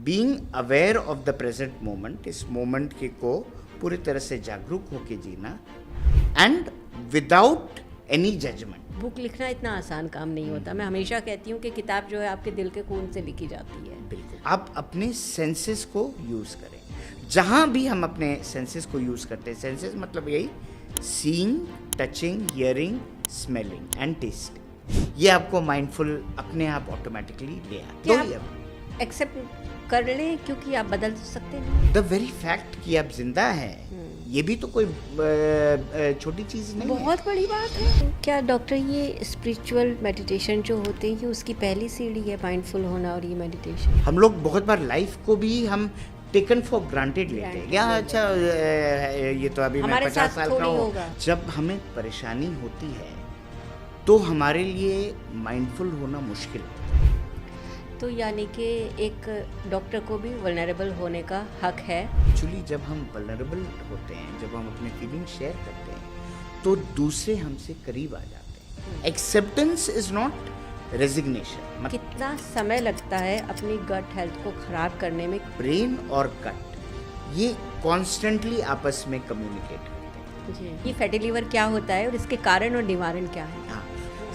Being aware of the present moment, इस moment के को पूरी तरह से जागरूक होके जीना and without any judgment. Book लिखना इतना आसान काम नहीं होता। मैं हमेशा कहती हूँ कि किताब जो है आपके दिल के खून से लिखी जाती है। बिल्कुल, आप अपने सेंसेस को यूज़ करें। जहाँ भी हम अपने सेंसेस को यूज़ करते हैं, सेंसेस मतलब यही seeing, touching, hearing, smelling and testing, ये आपको माइंडफुल अपने आप ऑटोमेटिकली ले क्या आते हैं। आप एक्सेप्ट कर लें क्योंकि आप बदल तो सकते नहीं। द वेरी फैक्ट कि आप जिंदा हैं, ये भी तो कोई छोटी चीज़ नहीं है। बहुत बड़ी बात है। क्या डॉक्टर ये स्पिरिचुअल मेडिटेशन जो होते हैं ये उसकी पहली सीढ़ी है, माइंडफुल होना और ये मेडिटेशन? हम लोग बहुत बार लाइफ को भी हम टेकन फॉर ग्रांटेड लेते हैं। क्या अच्छा ये तो अभी मैं 50 साल का हूँ। जब हमें परेशानी होती है तो हमारे लिए माइंडफुल होना मुश्किल है। तो यानी कि एक डॉक्टर को भी वल्नरेबल होने का हक है। एक्चुअली जब हम वल्नरेबल होते हैं, जब हम अपने फीलिंग शेयर करते हैं तो दूसरे हमसे करीब आ जाते हैं। Acceptance is not resignation. कितना समय लगता है अपनी गट हेल्थ को खराब करने में? ब्रेन और गट ये कॉन्स्टेंटली आपस में कम्युनिकेट करते हैं। जी, ये फैटी लिवर क्या होता है और इसके कारण और निवारण क्या है? हाँ,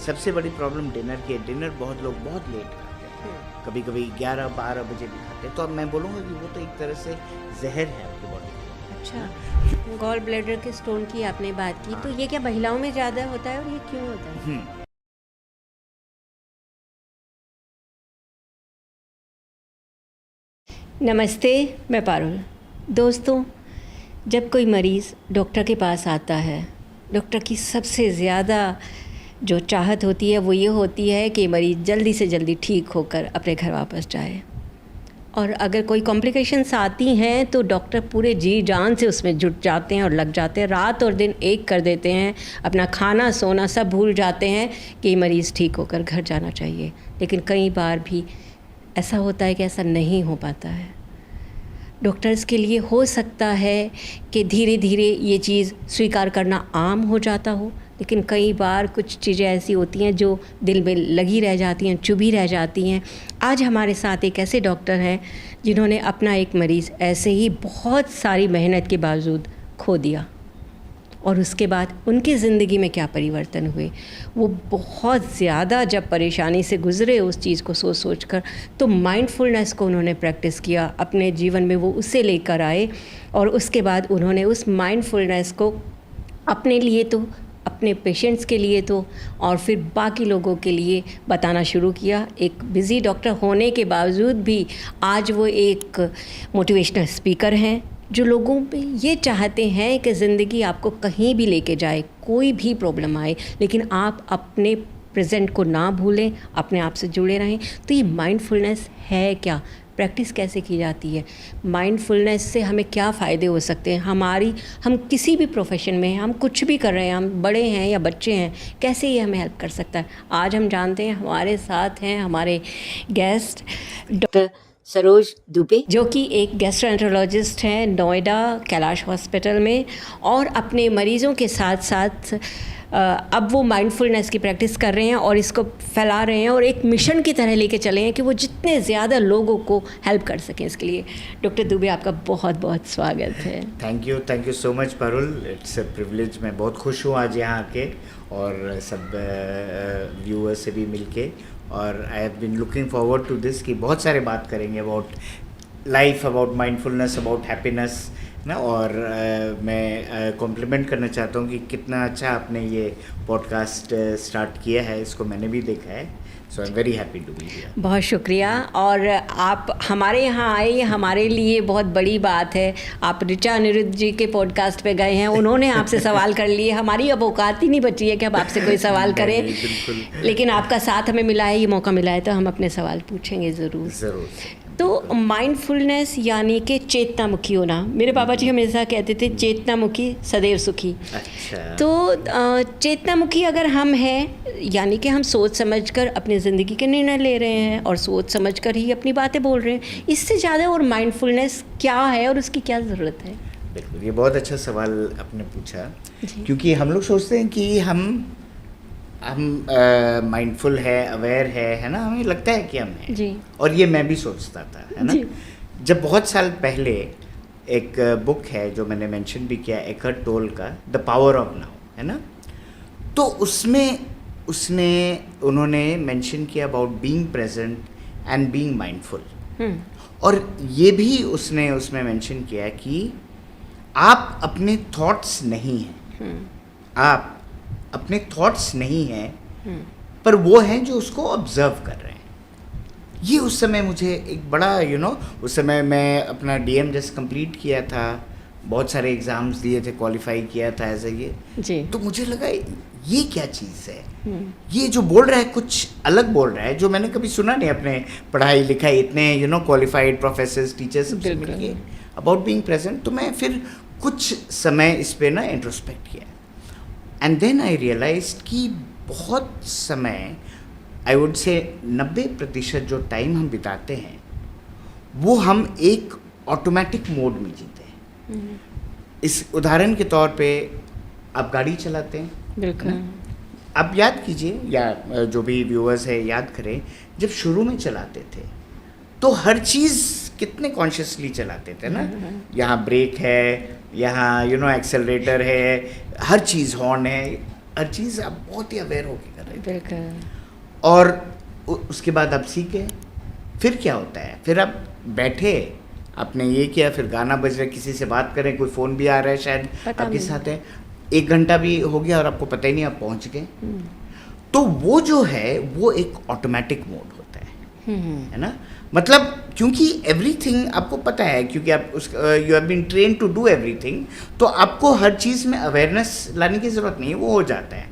सबसे बड़ी प्रॉब्लम डिनर की है। डिनर बहुत लोग बहुत लेट खाते हैं, कभी कभी 11-12 बजे भी खाते हैं। तो अब मैं बोलूँगा कि वो तो एक तरह से जहर है आपकी बॉडी में। अच्छा, गॉल ब्लैडर के स्टोन की आपने बात की, तो ये क्या महिलाओं में ज़्यादा होता है और ये क्यों होता है? नमस्ते, मैं पारुल। दोस्तों, जब कोई मरीज़ डॉक्टर के पास आता है, डॉक्टर की सबसे ज़्यादा जो चाहत होती है वो ये होती है कि मरीज़ जल्दी से जल्दी ठीक होकर अपने घर वापस जाए। और अगर कोई कॉम्प्लिकेशंस आती हैं तो डॉक्टर पूरे जी जान से उसमें जुट जाते हैं और लग जाते हैं, रात और दिन एक कर देते हैं, अपना खाना सोना सब भूल जाते हैं कि मरीज़ ठीक होकर घर जाना चाहिए। लेकिन कई बार भी ऐसा होता है कि ऐसा नहीं हो पाता है। डॉक्टर्स के लिए हो सकता है कि धीरे धीरे ये चीज़ स्वीकार करना आम हो जाता हो, लेकिन कई बार कुछ चीज़ें ऐसी होती हैं जो दिल में लगी रह जाती हैं, चुभी रह जाती हैं। आज हमारे साथ एक ऐसे डॉक्टर हैं जिन्होंने अपना एक मरीज़ ऐसे ही बहुत सारी मेहनत के बावजूद खो दिया, और उसके बाद उनकी ज़िंदगी में क्या परिवर्तन हुए। वो बहुत ज़्यादा जब परेशानी से गुज़रे उस चीज़ को सोच सोच कर, तो माइंडफुलनेस को उन्होंने प्रैक्टिस किया अपने जीवन में, वो उसे लेकर आए और उसके बाद उन्होंने उस माइंडफुलनेस को अपने लिए तो, अपने पेशेंट्स के लिए तो, और फिर बाकी लोगों के लिए बताना शुरू किया। एक बिज़ी डॉक्टर होने के बावजूद भी आज वो एक मोटिवेशनल स्पीकर हैं जो लोगों पे ये चाहते हैं कि ज़िंदगी आपको कहीं भी लेके जाए, कोई भी प्रॉब्लम आए, लेकिन आप अपने प्रेजेंट को ना भूलें, अपने आप से जुड़े रहें। तो ये माइंडफुलनेस है क्या, प्रैक्टिस कैसे की जाती है, माइंडफुलनेस से हमें क्या फ़ायदे हो सकते हैं, हम किसी भी प्रोफेशन में हैं, हम कुछ भी कर रहे हैं, हम बड़े हैं या बच्चे हैं, कैसे ये हमें हेल्प कर सकता है। आज हम जानते हैं, हमारे साथ हैं हमारे गेस्ट डॉक्टर सरोज दुबे, जो कि एक गैस्ट्रोएंटरोलॉजिस्ट हैं नोएडा कैलाश हॉस्पिटल में, और अपने मरीज़ों के साथ साथ अब वो माइंडफुलनेस की प्रैक्टिस कर रहे हैं और इसको फैला रहे हैं और एक मिशन की तरह लेके चले हैं कि वो जितने ज़्यादा लोगों को हेल्प कर सकें। इसके लिए डॉक्टर दुबे, आपका बहुत बहुत स्वागत है। Thank you so much Parul, it's a privilege. मैं बहुत खुश हूँ आज यहाँ आके और सब व्यूअर्स से भी मिलके, और I have been looking forward to this कि बहुत सारे बात करेंगे about life, about mindfulness, about happiness ना। और मैं कॉम्प्लीमेंट करना चाहता हूँ कि कितना अच्छा आपने ये पॉडकास्ट स्टार्ट किया है, इसको मैंने भी देखा है। So I am very happy to be here. बहुत शुक्रिया। और आप हमारे यहाँ आए, ये हमारे लिए बहुत बड़ी बात है। आप ऋचा अनिरुद्ध जी के पॉडकास्ट पे गए हैं, उन्होंने आपसे सवाल कर लिए। हमारी अब औकात ही नहीं बची है कि अब आपसे कोई सवाल करें, लेकिन आपका साथ हमें मिला है, ये मौका मिला है, तो हम अपने सवाल पूछेंगे ज़रूर। तो माइंडफुलनेस यानी कि चेतनामुखी होना। मेरे पापा जी हमेशा कहते थे चेतनामुखी सदैव सुखी। अच्छा। तो चेतनामुखी अगर हम हैं, यानी कि हम सोच समझकर अपनी ज़िंदगी के निर्णय ले रहे हैं और सोच समझकर ही अपनी बातें बोल रहे हैं, इससे ज़्यादा और माइंडफुलनेस क्या है और उसकी क्या ज़रूरत है? बिल्कुल, ये बहुत अच्छा सवाल आपने पूछा, क्योंकि हम लोग सोचते हैं कि हम हम माइंडफुल है, अवेयर है ना, हमें लगता है कि हम हैं जी। और ये मैं भी सोचता था, है ना। जी। जब बहुत साल पहले एक बुक है जो मैंने मेंशन भी किया, एकहर्ट टोल का द पावर ऑफ नाउ, है ना, तो उसमें उन्होंने मेंशन किया about being present and being mindful. और ये भी उसमें मेंशन किया है कि आप अपने थॉट्स नहीं हैं, आप अपने थॉट्स नहीं हैं, पर वो हैं जो उसको ऑब्जर्व कर रहे हैं। ये उस समय मुझे एक बड़ा उस समय मैं अपना डीएम जस्ट कंप्लीट किया था, बहुत सारे एग्ज़ाम्स दिए थे, क्वालिफाई किया था एज ए जी। तो मुझे लगा ये क्या चीज़ है, ये जो बोल रहा है कुछ अलग बोल रहा है जो मैंने कभी सुना नहीं अपने पढ़ाई लिखाई इतने क्वालिफाइड प्रोफेसर्स टीचर्स सबसे मिलके अबाउट बीइंग प्रेजेंट। तो मैं फिर कुछ समय इस पे ना इंट्रोस्पेक्ट किया एंड देन आई रियलाइज्ड कि बहुत समय, आई वुड से 90% जो टाइम हम बिताते हैं वो हम एक ऑटोमेटिक मोड में जीते हैं। इस उदाहरण के तौर पे आप गाड़ी चलाते हैं, बिल्कुल। आप याद कीजिए या जो भी व्यूअर्स है याद करें, जब शुरू में चलाते थे तो हर चीज़ कितने कॉन्शियसली चलाते थे ना, यहाँ ब्रेक है, यहाँ एक्सेलरेटर है, हर चीज़ हॉर्न है, हर चीज़ आप बहुत ही अवेयर होकर कर रहे थे। और उसके बाद आप सीखे, फिर क्या होता है, फिर आप बैठे, आपने ये किया, फिर गाना बज रहा है, किसी से बात करें, कोई फ़ोन भी आ रहा है शायद आपके साथ है, 1 घंटा भी हो गया और आपको पता ही नहीं आप पहुंच गए। तो वो जो है वो एक ऑटोमेटिक मोड होता है ना, मतलब क्योंकि एवरीथिंग आपको पता है, क्योंकि आप you have been train to do everything, तो आपको हर चीज़ में अवेयरनेस लाने की ज़रूरत नहीं है, वो हो जाता है।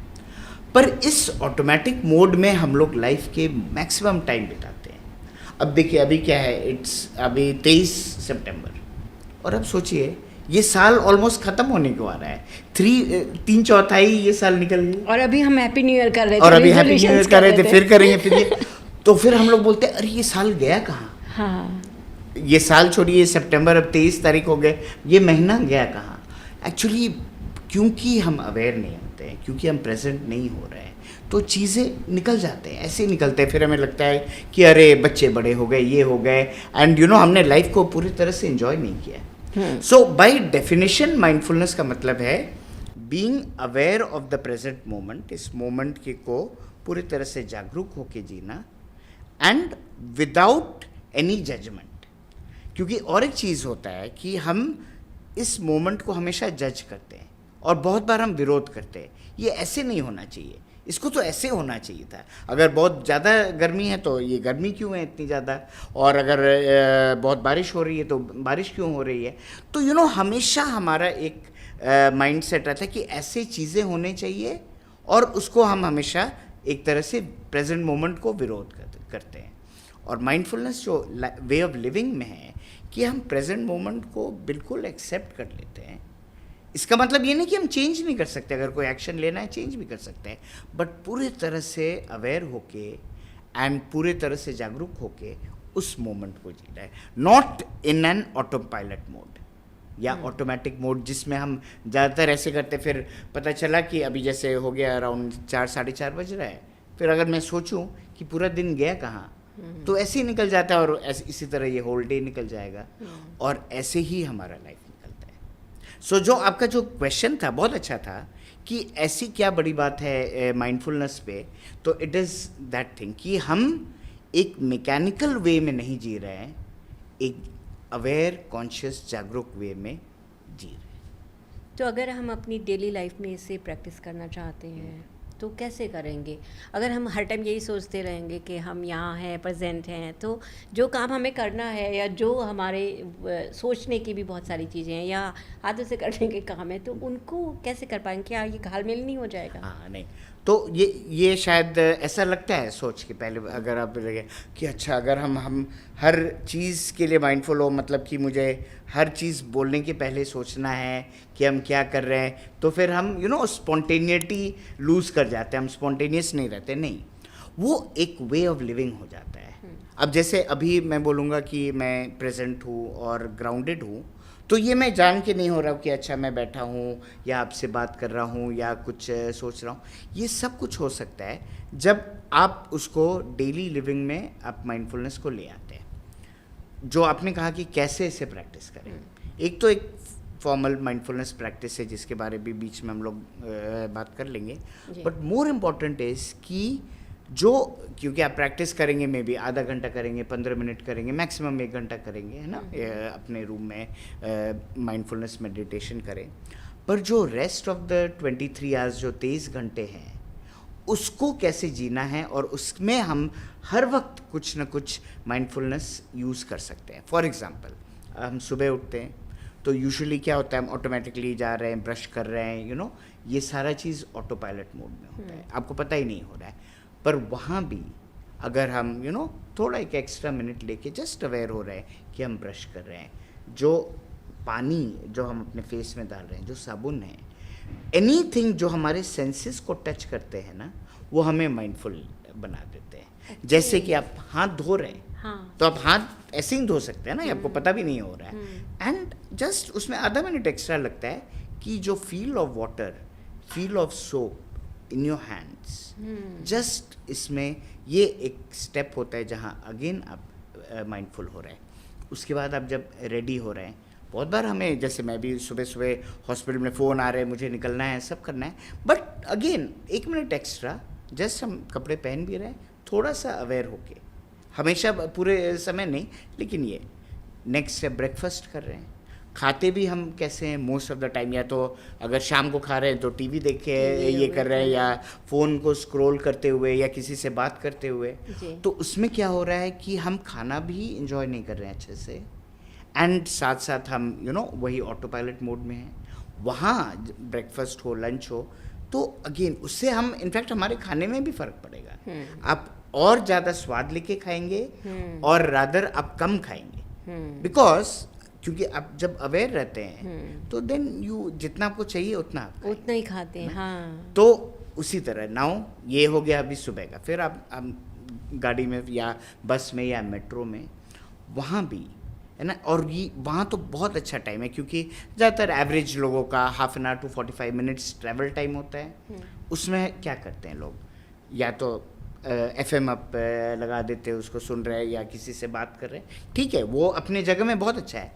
पर इस ऑटोमेटिक मोड में हम लोग लाइफ के मैक्सिमम टाइम बिताते हैं। अब देखिए अभी क्या है, अभी 23 सितंबर, और अब सोचिए ये साल ऑलमोस्ट खत्म होने को आ रहा है, 3/4 ये साल निकल गई और अभी हम हैप्पी न्यू ईयर कर रहे थे, और अभी हैप्पी न्यू ईयर कर रहे थे, फिर करेंगे फिर ये तो फिर हम लोग बोलते हैं अरे ये साल गया कहाँ। हाँ, ये साल छोड़िए, सितंबर अब 23 तारीख हो गए, ये महीना गया कहाँ। एक्चुअली क्योंकि हम अवेयर नहीं होते हैं, क्योंकि हम प्रेजेंट नहीं हो रहे हैं, तो चीज़ें निकल जाते हैं, ऐसे ही निकलते हैं। फिर हमें लगता है कि अरे बच्चे बड़े हो गए, ये हो गए, एंड हमने लाइफ को पूरी तरह से एंजॉय नहीं किया। सो बाय डेफिनेशन माइंडफुलनेस का मतलब है being aware of the present moment, इस मोमेंट के को पूरी तरह से जागरूक होकर जीना, एंड विदाउट एनी जजमेंट। क्योंकि और एक चीज़ होता है कि हम इस मोमेंट को हमेशा जज करते हैं और बहुत बार हम विरोध करते हैं, ये ऐसे नहीं होना चाहिए, इसको तो ऐसे होना चाहिए था, अगर बहुत ज़्यादा गर्मी है तो ये गर्मी क्यों है इतनी ज़्यादा, और अगर बहुत बारिश हो रही है तो बारिश क्यों हो रही है। तो हमेशा हमारा एक माइंड सेट रहता है कि ऐसे चीज़ें होने चाहिए, और उसको हम हमेशा एक तरह से प्रेजेंट मोमेंट को विरोध करते हैं। और माइंडफुलनेस जो वे ऑफ लिविंग में है कि हम प्रेजेंट मोमेंट को बिल्कुल एक्सेप्ट कर लेते हैं। इसका मतलब ये नहीं कि हम चेंज नहीं कर सकते, अगर कोई एक्शन लेना है चेंज भी कर सकते हैं, बट पूरे तरह से अवेयर होके एंड पूरे तरह से जागरूक होके उस मोमेंट को जीना है, not in an auto pilot mode या ऑटोमेटिक मोड, जिसमें हम ज़्यादातर ऐसे करते, फिर पता चला कि अभी जैसे हो गया अराउंड 4 साढ़े 4 बज रहा है, फिर अगर मैं सोचूं कि पूरा दिन गया कहाँ, तो ऐसे ही निकल जाता है, और इसी तरह ये होल डे निकल जाएगा, और ऐसे ही हमारा लाइफ निकलता है। सो जो आपका जो क्वेश्चन था बहुत अच्छा था कि ऐसी क्या बड़ी बात है माइंडफुलनेस पे, तो इट इज़ दैट थिंग कि हम एक मैकेनिकल वे में नहीं जी रहे हैं, एक अवेयर कॉन्शियस जागरूक वे में जी रहे हैं। तो अगर हम अपनी डेली लाइफ में इसे प्रैक्टिस करना चाहते हैं तो कैसे करेंगे? अगर हम हर टाइम यही सोचते रहेंगे कि हम यहाँ हैं, प्रेजेंट हैं, तो जो काम हमें करना है या जो हमारे सोचने की भी बहुत सारी चीज़ें हैं या हाथों से करने के काम है, तो उनको कैसे कर पाएंगे? क्या ये घालमेल नहीं हो जाएगा? हाँ नहीं, तो ये शायद ऐसा लगता है सोच के पहले, अगर आप लगे कि अच्छा अगर हम हर चीज़ के लिए माइंडफुल हो, मतलब कि मुझे हर चीज़ बोलने के पहले सोचना है कि हम क्या कर रहे हैं, तो फिर हम स्पॉन्टेनिटी लूज़ कर जाते हैं, हम स्पॉन्टेनियस नहीं रहते। नहीं, वो एक वे ऑफ लिविंग हो जाता है। अब जैसे अभी मैं बोलूँगा कि मैं प्रेजेंट हूँ और ग्राउंडेड हूँ, तो ये मैं जान के नहीं हो रहा हूँ कि अच्छा मैं बैठा हूँ या आपसे बात कर रहा हूँ या कुछ सोच रहा हूँ, ये सब कुछ हो सकता है जब आप उसको डेली लिविंग में आप माइंडफुलनेस को ले आते हैं। जो आपने कहा कि कैसे इसे प्रैक्टिस करें, एक तो एक फॉर्मल माइंडफुलनेस प्रैक्टिस है जिसके बारे में बीच में हम लोग बात कर लेंगे, बट मोर इम्पॉर्टेंट इज़ कि जो, क्योंकि आप प्रैक्टिस करेंगे मे बी आधा घंटा करेंगे, 15 मिनट करेंगे, मैक्सिमम 1 घंटा करेंगे, है ना, अपने रूम में माइंडफुलनेस मेडिटेशन करें, पर जो रेस्ट ऑफ द 23 आवर्स जो 23 घंटे हैं उसको कैसे जीना है, और उसमें हम हर वक्त कुछ ना कुछ माइंडफुलनेस यूज़ कर सकते हैं। फॉर एग्ज़ाम्पल, हम सुबह उठते हैं तो यूजुअली क्या होता है, हम ऑटोमेटिकली जा रहे हैं, ब्रश कर रहे हैं, ये सारा चीज़ ऑटो पायलट मोड में होता है, आपको पता ही नहीं हो रहा है। पर वहाँ भी अगर हम थोड़ा एक एक्स्ट्रा मिनट लेके जस्ट अवेयर हो रहे हैं कि हम ब्रश कर रहे हैं, जो पानी जो हम अपने फेस में डाल रहे हैं, जो साबुन है, एनीथिंग जो हमारे सेंसेस को टच करते हैं ना, वो हमें माइंडफुल बना देते हैं। जैसे कि आप हाथ धो रहे हैं, तो आप हाथ ऐसे ही धो सकते हैं ना, आपको पता भी नहीं हो रहा है, एंड जस्ट उसमें आधा मिनट एक्स्ट्रा लगता है कि जो feel of water, feel of soap in your hands, just इसमें ये एक स्टेप होता है जहाँ अगेन आप माइंडफुल हो रहे हैं। उसके बाद आप जब रेडी हो रहे हैं, बहुत बार हमें, जैसे मैं भी सुबह सुबह हॉस्पिटल में फ़ोन आ रहे हैं, मुझे निकलना है, सब करना है, but again 1 minute extra, just हम कपड़े पहन भी रहे हैं, थोड़ा सा अवेयर होके, हमेशा पूरे समय नहीं, लेकिन ये नेक्स्ट स्टेप, ब्रेकफास्ट कर रहे हैं, खाते भी हम कैसे हैं मोस्ट ऑफ द टाइम, या तो अगर शाम को खा रहे हैं तो टीवी देख के ये कर रहे हैं, या फ़ोन को स्क्रॉल करते हुए, या किसी से बात करते हुए, तो उसमें क्या हो रहा है कि हम खाना भी इंजॉय नहीं कर रहे हैं अच्छे से, एंड साथ साथ हम वही ऑटो पायलट मोड में हैं। वहाँ ब्रेकफास्ट हो, लंच हो, तो अगेन उससे हम इनफैक्ट हमारे खाने में भी फ़र्क पड़ेगा। आप और ज़्यादा स्वाद लेके खाएंगे और रादर आप कम खाएंगे, बिकॉज क्योंकि आप जब अवेयर रहते हैं तो देन यू जितना आपको चाहिए उतना ही खाते हैं। हाँ, तो उसी तरह नाउ ये हो गया अभी सुबह का, फिर आप गाड़ी में या बस में या मेट्रो में, वहाँ भी है ना, और ये वहाँ तो बहुत अच्छा टाइम है, क्योंकि ज़्यादातर एवरेज लोगों का half an hour to 45 minutes travel time होता है। उसमें क्या करते हैं लोग, या तो FM आप लगा देते हैं, उसको सुन रहे हैं, या किसी से बात कर रहे हैं, ठीक है, वो अपने जगह में बहुत अच्छा है,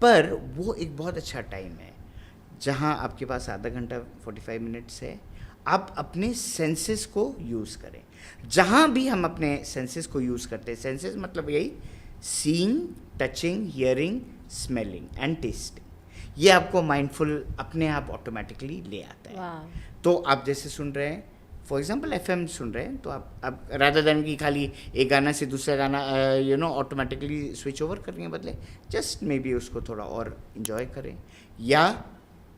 पर वो एक बहुत अच्छा टाइम है जहाँ आपके पास आधा घंटा 45 मिनट्स है, आप अपने सेंसेस को यूज़ करें। जहाँ भी हम अपने सेंसेस को यूज़ करते हैं, सेंसेस मतलब यही seeing, touching, hearing, smelling and testing, ये आपको माइंडफुल अपने आप ऑटोमेटिकली ले आता है। तो आप जैसे सुन रहे हैं, फॉर एग्जांपल FM सुन रहे हैं, तो आप रादर देन कि खाली एक गाना से दूसरा गाना ऑटोमेटिकली स्विच ओवर करने के बदले जस्ट मे बी उसको थोड़ा और इन्जॉय करें। या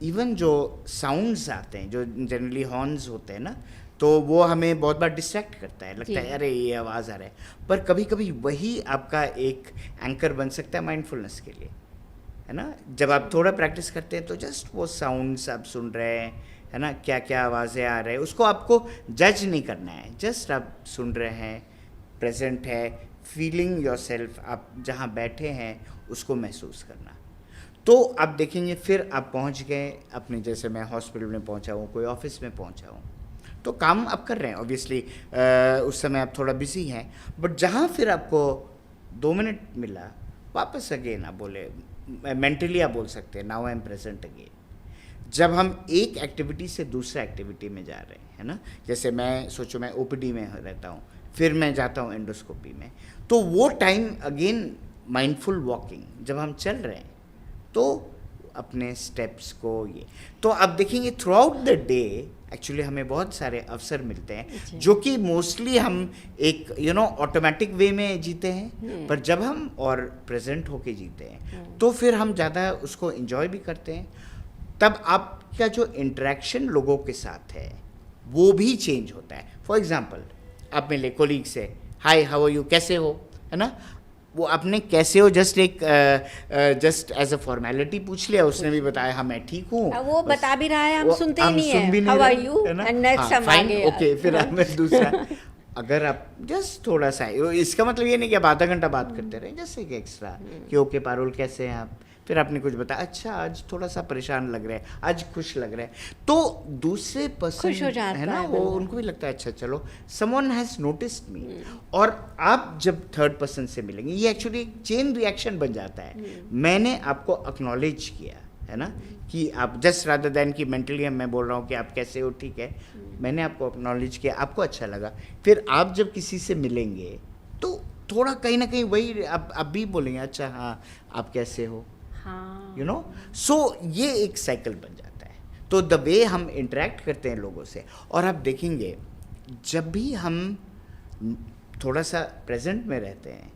इवन जो साउंड्स आते हैं, जो जनरली हॉर्न्स होते हैं ना, तो वो हमें बहुत बार डिस्ट्रैक्ट करता है, लगता है अरे ये आवाज़ आ रहा है, पर कभी कभी वही आपका एक एंकर बन सकता है माइंडफुलनेस के लिए, है ना। जब आप थोड़ा प्रैक्टिस करते हैं तो जस्ट वो साउंड्स आप सुन रहे हैं, है ना, क्या क्या आवाज़ें आ रहे हैं, उसको आपको जज नहीं करना है, जस्ट आप सुन रहे हैं, प्रेजेंट है, फीलिंग योरसेल्फ, आप जहाँ बैठे हैं उसको महसूस करना। तो आप देखेंगे फिर आप पहुँच गए अपने, जैसे मैं हॉस्पिटल में पहुँचा हूँ, कोई ऑफिस में पहुँचा हूँ, तो काम आप कर रहे हैं, ऑब्वियसली उस समय आप थोड़ा बिजी हैं, बट जहाँ फिर आपको 2 मिनट मिला, वापस अगेन आप बोले, मेंटली आप बोल सकते हैं now I am present again. जब हम एक एक्टिविटी से दूसरा एक्टिविटी में जा रहे हैं, है ना, जैसे मैं सोचो मैं OPD में रहता हूँ, फिर मैं जाता हूँ एंडोस्कोपी में, तो वो टाइम अगेन माइंडफुल वॉकिंग, जब हम चल रहे हैं तो अपने स्टेप्स को ये, तो आप देखेंगे through out the day actually हमें बहुत सारे अवसर मिलते हैं जो कि मोस्टली हम एक ऑटोमेटिक वे में जीते हैं, पर जब हम और प्रेजेंट होके जीते हैं तो फिर हम ज़्यादा उसको एंजॉय भी करते हैं। तब आपका जो इंटरेक्शन लोगों के साथ है वो भी चेंज होता है। फॉर एग्जांपल, आप मिले कोलीग से, हाय हाउ आर यू, कैसे हो, है ना, वो आपने कैसे हो just just as a formality पूछ लिया, उसने भी बताया हाँ मैं ठीक हूँ, वो बता भी रहा है, हम सुनते ही नहीं है, how are you, and next हम आगे, ओके, फिर हमें दूसरा अगर आप जस्ट थोड़ा सा, इसका मतलब ये नहीं कि आप आधा घंटा बात करते रहे, जस्ट एक एक्स्ट्रा कि ओके पारुल कैसे हैं आप, फिर आपने कुछ बताया, अच्छा आज थोड़ा सा परेशान लग रहा है, आज खुश लग रहा है, तो दूसरे पर्सन खुश हो जाता है ना, है वो बंदा। उनको भी लगता है अच्छा चलो समवन हैज नोटिस्ड मी। और आप जब थर्ड पर्सन से मिलेंगे, ये एक्चुअली एक चेन रिएक्शन बन जाता है। मैंने आपको अक्नॉलेज किया है ना, कि आप जस्ट रादर देन कि मेंटली मैं बोल रहा हूँ कि आप कैसे हो, ठीक है, मैंने आपको अक्नॉलेज किया, आपको अच्छा लगा, फिर आप जब किसी से मिलेंगे तो थोड़ा कहीं ना कहीं वही आप भी बोलेंगे अच्छा हाँ आप कैसे हो, हाँ, यू नो। सो ये एक साइकिल बन जाता है। तो द वे हम इंटरेक्ट करते हैं लोगों से, और आप देखेंगे जब भी हम थोड़ा सा प्रेजेंट में रहते हैं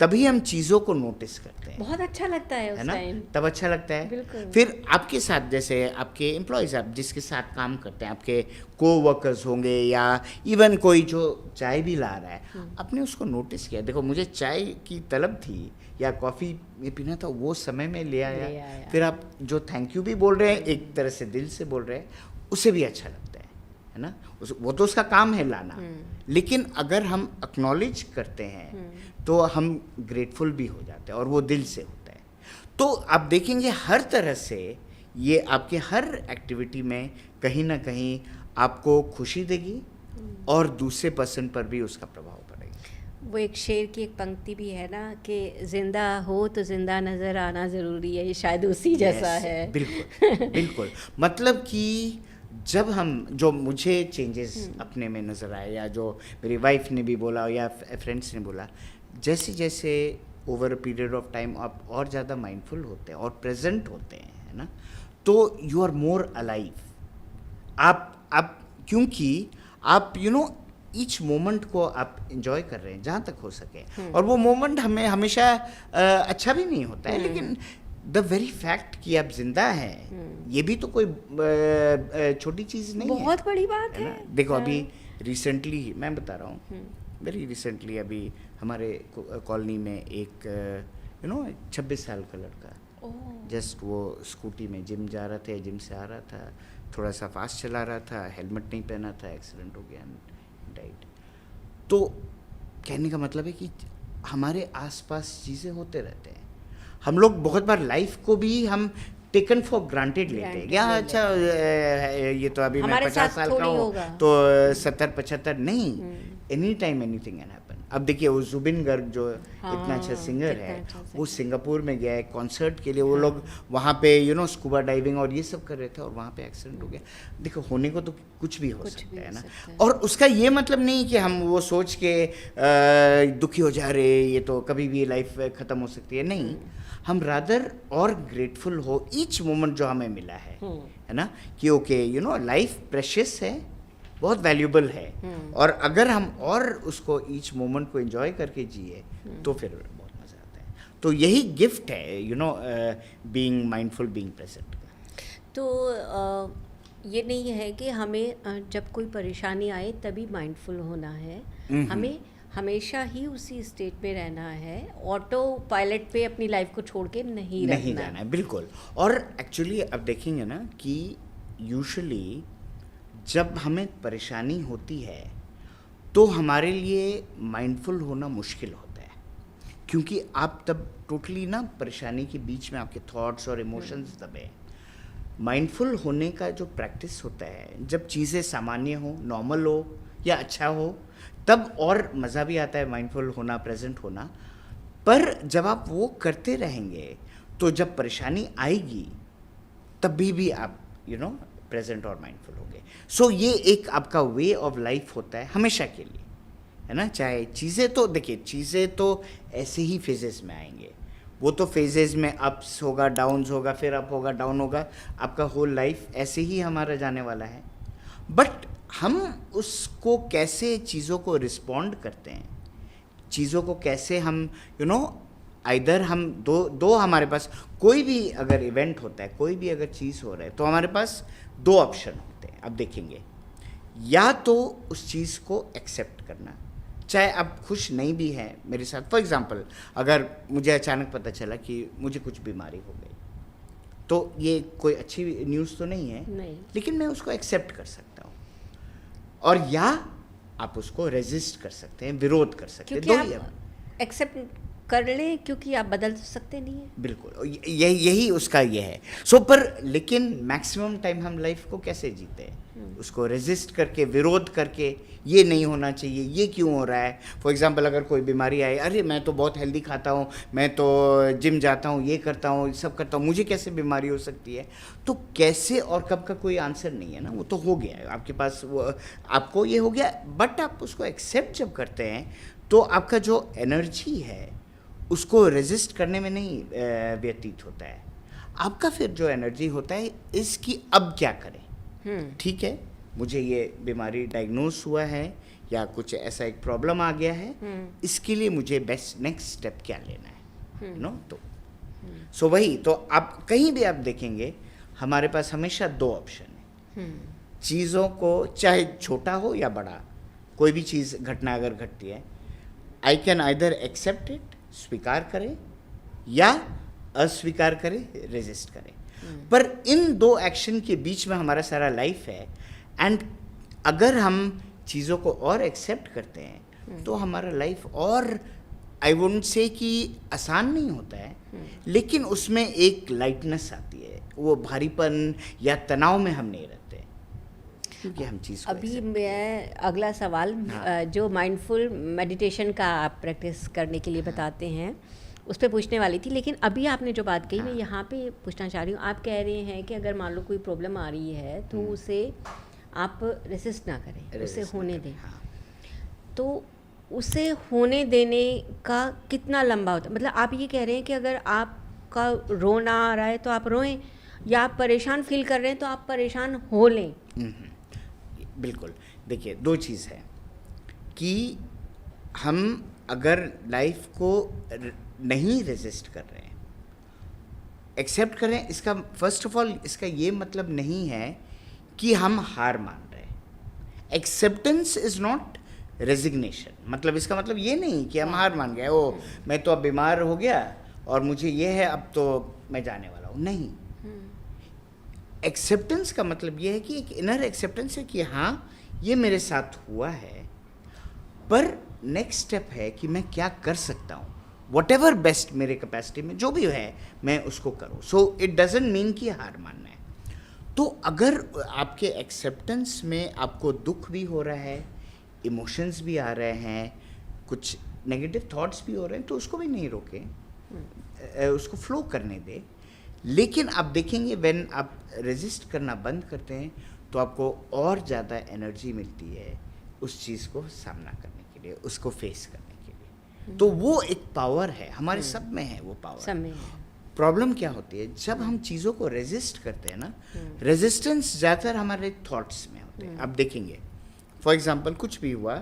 तभी हम चीज़ों को नोटिस करते हैं, बहुत अच्छा लगता है है उस ना, टाइम। तब अच्छा लगता है। बिल्कुल। फिर आपके साथ जैसे आपके एम्प्लॉयज़, आप जिसके साथ काम करते हैं, आपके कोवर्कर्स होंगे या इवन कोई जो चाय भी ला रहा है, आपने उसको नोटिस किया, देखो मुझे चाय की तलब थी या कॉफ़ी में पीना था, वो समय में ले आया। फिर आप जो थैंक यू भी बोल रहे हैं, एक तरह से दिल से बोल रहे हैं, उसे भी अच्छा लगता है ना, वो तो उसका काम है लाना। लेकिन अगर हम एक्नॉलेज करते हैं तो हम ग्रेटफुल भी हो जाते हैं, और वो दिल से होता है। तो आप देखेंगे हर तरह से ये आपके हर एक्टिविटी में कहीं ना कहीं आपको खुशी देगी, और दूसरे पर्सन पर भी उसका प्रभाव पड़ेगा। वो एक शेर की एक पंक्ति भी है ना कि जिंदा हो तो जिंदा नज़र आना ज़रूरी है, ये शायद उसी जैसा Yes, है। बिल्कुल बिल्कुल। मतलब कि जब हम, जो मुझे चेंजेस अपने में नज़र आए, या जो मेरी वाइफ ने भी बोला या फ्रेंड्स ने बोला, जैसे जैसे over a period of time आप और ज़्यादा माइंडफुल होते हैं और प्रेजेंट होते हैं, है ना, तो यू आर मोर अलाइव। आप क्योंकि आप ईच मोमेंट को आप इंजॉय कर रहे हैं जहाँ तक हो सके, और वो मोमेंट हमें हमेशा अच्छा भी नहीं होता है, लेकिन द वेरी फैक्ट कि आप जिंदा हैं, ये भी तो कोई छोटी चीज़ नहीं है, बहुत बड़ी बात है है। ना। देखो अभी रिसेंटली मैं बता रहा हूँ, वेरी रिसेंटली अभी हमारे कॉलोनी में एक 26 साल का लड़का, जस्ट वो स्कूटी में जिम जा रहा था, जिम से आ रहा था, थोड़ा सा फास्ट चला रहा था, हेलमेट नहीं पहना था, एक्सीडेंट हो गया, डाइड। तो कहने का मतलब है कि हमारे आसपास चीज़ें होते रहते हैं। हम लोग बहुत बार लाइफ को भी हम टेकन फॉर ग्रांटेड लेते हैं, क्या अच्छा ये तो अभी मैं 50 साल का हूँ तो 70-75 नहीं, any time anything can happen. अब देखिए वो जुबिन गर्ग जो इतना अच्छा सिंगर है, वो सिंगापुर में गया है कॉन्सर्ट के लिए, वो लोग वहाँ पे स्कूबा डाइविंग और ये सब कर रहे थे, और वहाँ पे एक्सीडेंट हो गया। देखो होने को तो कुछ भी हो सकता है ना, और उसका ये मतलब नहीं कि हम वो सोच के दुखी हो जा रहे, ये तो कभी भी लाइफ ख़त्म हो सकती है, नहीं, हम रादर और ग्रेटफुल हो ईच मोमेंट जो हमें मिला है ना, कि ओके लाइफ प्रेशियस है, बहुत वैल्यूबल है, और अगर हम और उसको ईच मोमेंट को एंजॉय करके जिए तो फिर बहुत मज़ा आता है। तो यही गिफ्ट है बीइंग माइंडफुल, बीइंग प्रेजेंट का। तो ये नहीं है कि हमें जब कोई परेशानी आए तभी माइंडफुल होना है, हमें हमेशा ही उसी स्टेट में रहना है, ऑटो पायलट पे अपनी लाइफ को छोड़ के नहीं जाना है, बिल्कुल। और एक्चुअली अब देखेंगे ना कि यूजुअली जब हमें परेशानी होती है तो हमारे लिए माइंडफुल होना मुश्किल होता है, क्योंकि आप तब टोटली ना परेशानी के बीच में आपके थॉट्स और इमोशंस दबे। माइंडफुल होने का जो प्रैक्टिस होता है, जब चीज़ें सामान्य हो, नॉर्मल हो या अच्छा हो, तब और मज़ा भी आता है माइंडफुल होना, प्रेजेंट होना। पर जब आप वो करते रहेंगे तो जब परेशानी आएगी तब भी आप प्रेजेंट और माइंडफुल होंगे। सो ये एक आपका वे ऑफ लाइफ होता है हमेशा के लिए, है ना। चाहे चीज़ें तो देखिए, चीज़ें तो ऐसे ही फेजेस में आएंगे, वो तो फेजेस में अप्स होगा, डाउन्स होगा, फिर अप होगा, डाउन होगा, आपका होल लाइफ ऐसे ही हमारा जाने वाला है। बट हम उसको कैसे चीज़ों को रिस्पॉन्ड करते हैं, चीज़ों को कैसे हम आइदर हम दो हमारे पास कोई भी अगर इवेंट होता है, कोई भी अगर चीज़ हो रहा है, तो हमारे पास दो ऑप्शन होते हैं। अब देखेंगे, या तो उस चीज़ को एक्सेप्ट करना, चाहे आप खुश नहीं भी हैं मेरे साथ। फॉर एग्ज़ाम्पल, अगर मुझे अचानक पता चला कि मुझे कुछ बीमारी हो गई, तो ये कोई अच्छी न्यूज़ तो नहीं है, नहीं, लेकिन मैं उसको एक्सेप्ट कर सकता हूँ, और या आप उसको रेजिस्ट कर सकते हैं, विरोध कर सकते हैं। क्योंकि आप एक्सेप्ट कर लें, क्योंकि आप बदल तो सकते नहीं हैं। बिल्कुल, यही उसका ये है। सो पर लेकिन मैक्सिमम टाइम हम लाइफ को कैसे जीते हैं? उसको रेजिस्ट करके, विरोध करके, ये नहीं होना चाहिए, ये क्यों हो रहा है। फॉर एग्जांपल अगर कोई बीमारी आए, अरे मैं तो बहुत हेल्दी खाता हूँ, मैं तो जिम जाता हूँ, ये करता हूँ, सब करता हूँ, मुझे कैसे बीमारी हो सकती है? तो कैसे और कब का कोई आंसर नहीं है ना, वो तो हो गया है आपके पास, वो आपको ये हो गया। बट आप उसको एक्सेप्ट जब करते हैं तो आपका जो एनर्जी है उसको रेजिस्ट करने में नहीं व्यतीत होता है। आपका फिर जो एनर्जी होता है इसकी अब क्या करें। ठीक है, मुझे ये बीमारी डायग्नोस हुआ है या कुछ ऐसा एक प्रॉब्लम आ गया है, इसके लिए मुझे बेस्ट नेक्स्ट स्टेप क्या लेना है, नो। तो सो वही तो आप कहीं भी आप देखेंगे हमारे पास हमेशा दो ऑप्शन है। चीज़ों को, चाहे छोटा हो या बड़ा, कोई भी चीज़ घटना अगर घटती है, I can either accept it, स्वीकार करें, या अस्वीकार करें, रेजिस्ट करें। पर इन दो एक्शन के बीच में हमारा सारा लाइफ है। एंड अगर हम चीज़ों को और एक्सेप्ट करते हैं तो हमारा लाइफ और, आई वुडंट से कि आसान नहीं होता है, लेकिन उसमें एक लाइटनेस आती है, वो भारीपन या तनाव में हम नहीं रहते, क्योंकि हम चीज़ को अभी मैं अगला सवाल, जो माइंडफुल मेडिटेशन का आप प्रैक्टिस करने के लिए बताते हैं, उस पर पूछने वाली थी। लेकिन अभी आपने जो बात कही, मैं यहाँ पे पूछना चाह रही हूँ। आप कह रहे हैं कि अगर मान लो कोई प्रॉब्लम आ रही है तो उसे आप रेसिस्ट ना करें, उसे होने दें। तो उसे होने देने का कितना लंबा होता है? मतलब आप ये कह रहे हैं कि अगर आपका रोना आ रहा है तो आप रोएं, या आप परेशान फील कर रहे हैं तो आप परेशान हो लें? बिल्कुल। देखिए, दो चीज़ है कि हम अगर लाइफ को नहीं रेजिस्ट कर रहे हैं, एक्सेप्ट कर रहे हैं, इसका फर्स्ट ऑफ ऑल इसका ये मतलब नहीं है कि हम हार मान रहे हैं। Acceptance is not resignation. मतलब इसका मतलब ये नहीं कि हम हार मान गए, ओ मैं तो अब बीमार हो गया और मुझे ये है, अब तो मैं जाने वाला हूँ। नहीं, एक्सेप्टेंस का मतलब ये है कि एक इनर एक्सेप्टेंस है कि हाँ ये मेरे साथ हुआ है, पर नेक्स्ट स्टेप है कि मैं क्या कर सकता हूँ, वॉटेवर बेस्ट मेरे कैपेसिटी में जो भी है मैं उसको करूँ। सो इट डजंट मीन कि हार मानना है। तो अगर आपके एक्सेप्टेंस में आपको दुख भी हो रहा है, इमोशंस भी आ रहे हैं, कुछ नेगेटिव थॉट्स भी हो रहे हैं, तो उसको भी नहीं रोकें, उसको फ्लो करने दें। लेकिन आप देखेंगे व्हेन आप रेजिस्ट करना बंद करते हैं तो आपको और ज़्यादा एनर्जी मिलती है उस चीज़ को सामना करने के लिए, उसको फेस करने के लिए। तो वो एक पावर है, हमारे सब में है वो पावर। सब में है। प्रॉब्लम क्या होती है, जब हम चीज़ों को रेजिस्ट करते हैं ना, रेजिस्टेंस ज़्यादातर हमारे थॉट्स में होते हैं। आप देखेंगे फॉर एग्जांपल कुछ भी हुआ,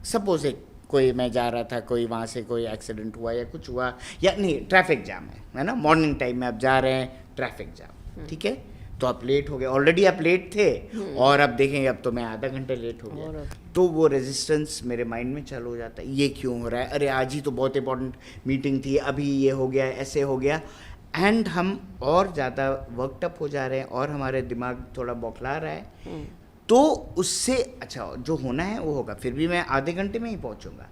सपोज एक कोई, मैं जा रहा था, कोई वहाँ से कोई एक्सीडेंट हुआ या कुछ हुआ, या नहीं ट्रैफिक जाम है ना, मॉर्निंग टाइम में आप जा रहे हैं, ट्रैफिक जाम, ठीक है, तो आप लेट हो गए, ऑलरेडी आप लेट थे, और अब देखेंगे अब तो मैं आधा घंटे लेट हो गया, तो वो रेजिस्टेंस मेरे माइंड में चालू हो जाता है, ये क्यों हो रहा है, अरे आज ही तो बहुत इंपॉर्टेंट मीटिंग थी, अभी ये हो गया, ऐसे हो गया, एंड हम और ज़्यादा वर्कड अप हो जा रहे हैं और हमारे दिमाग थोड़ा बौखला रहा है। तो उससे अच्छा जो होना है वो होगा, फिर भी मैं आधे घंटे में ही पहुंचूंगा।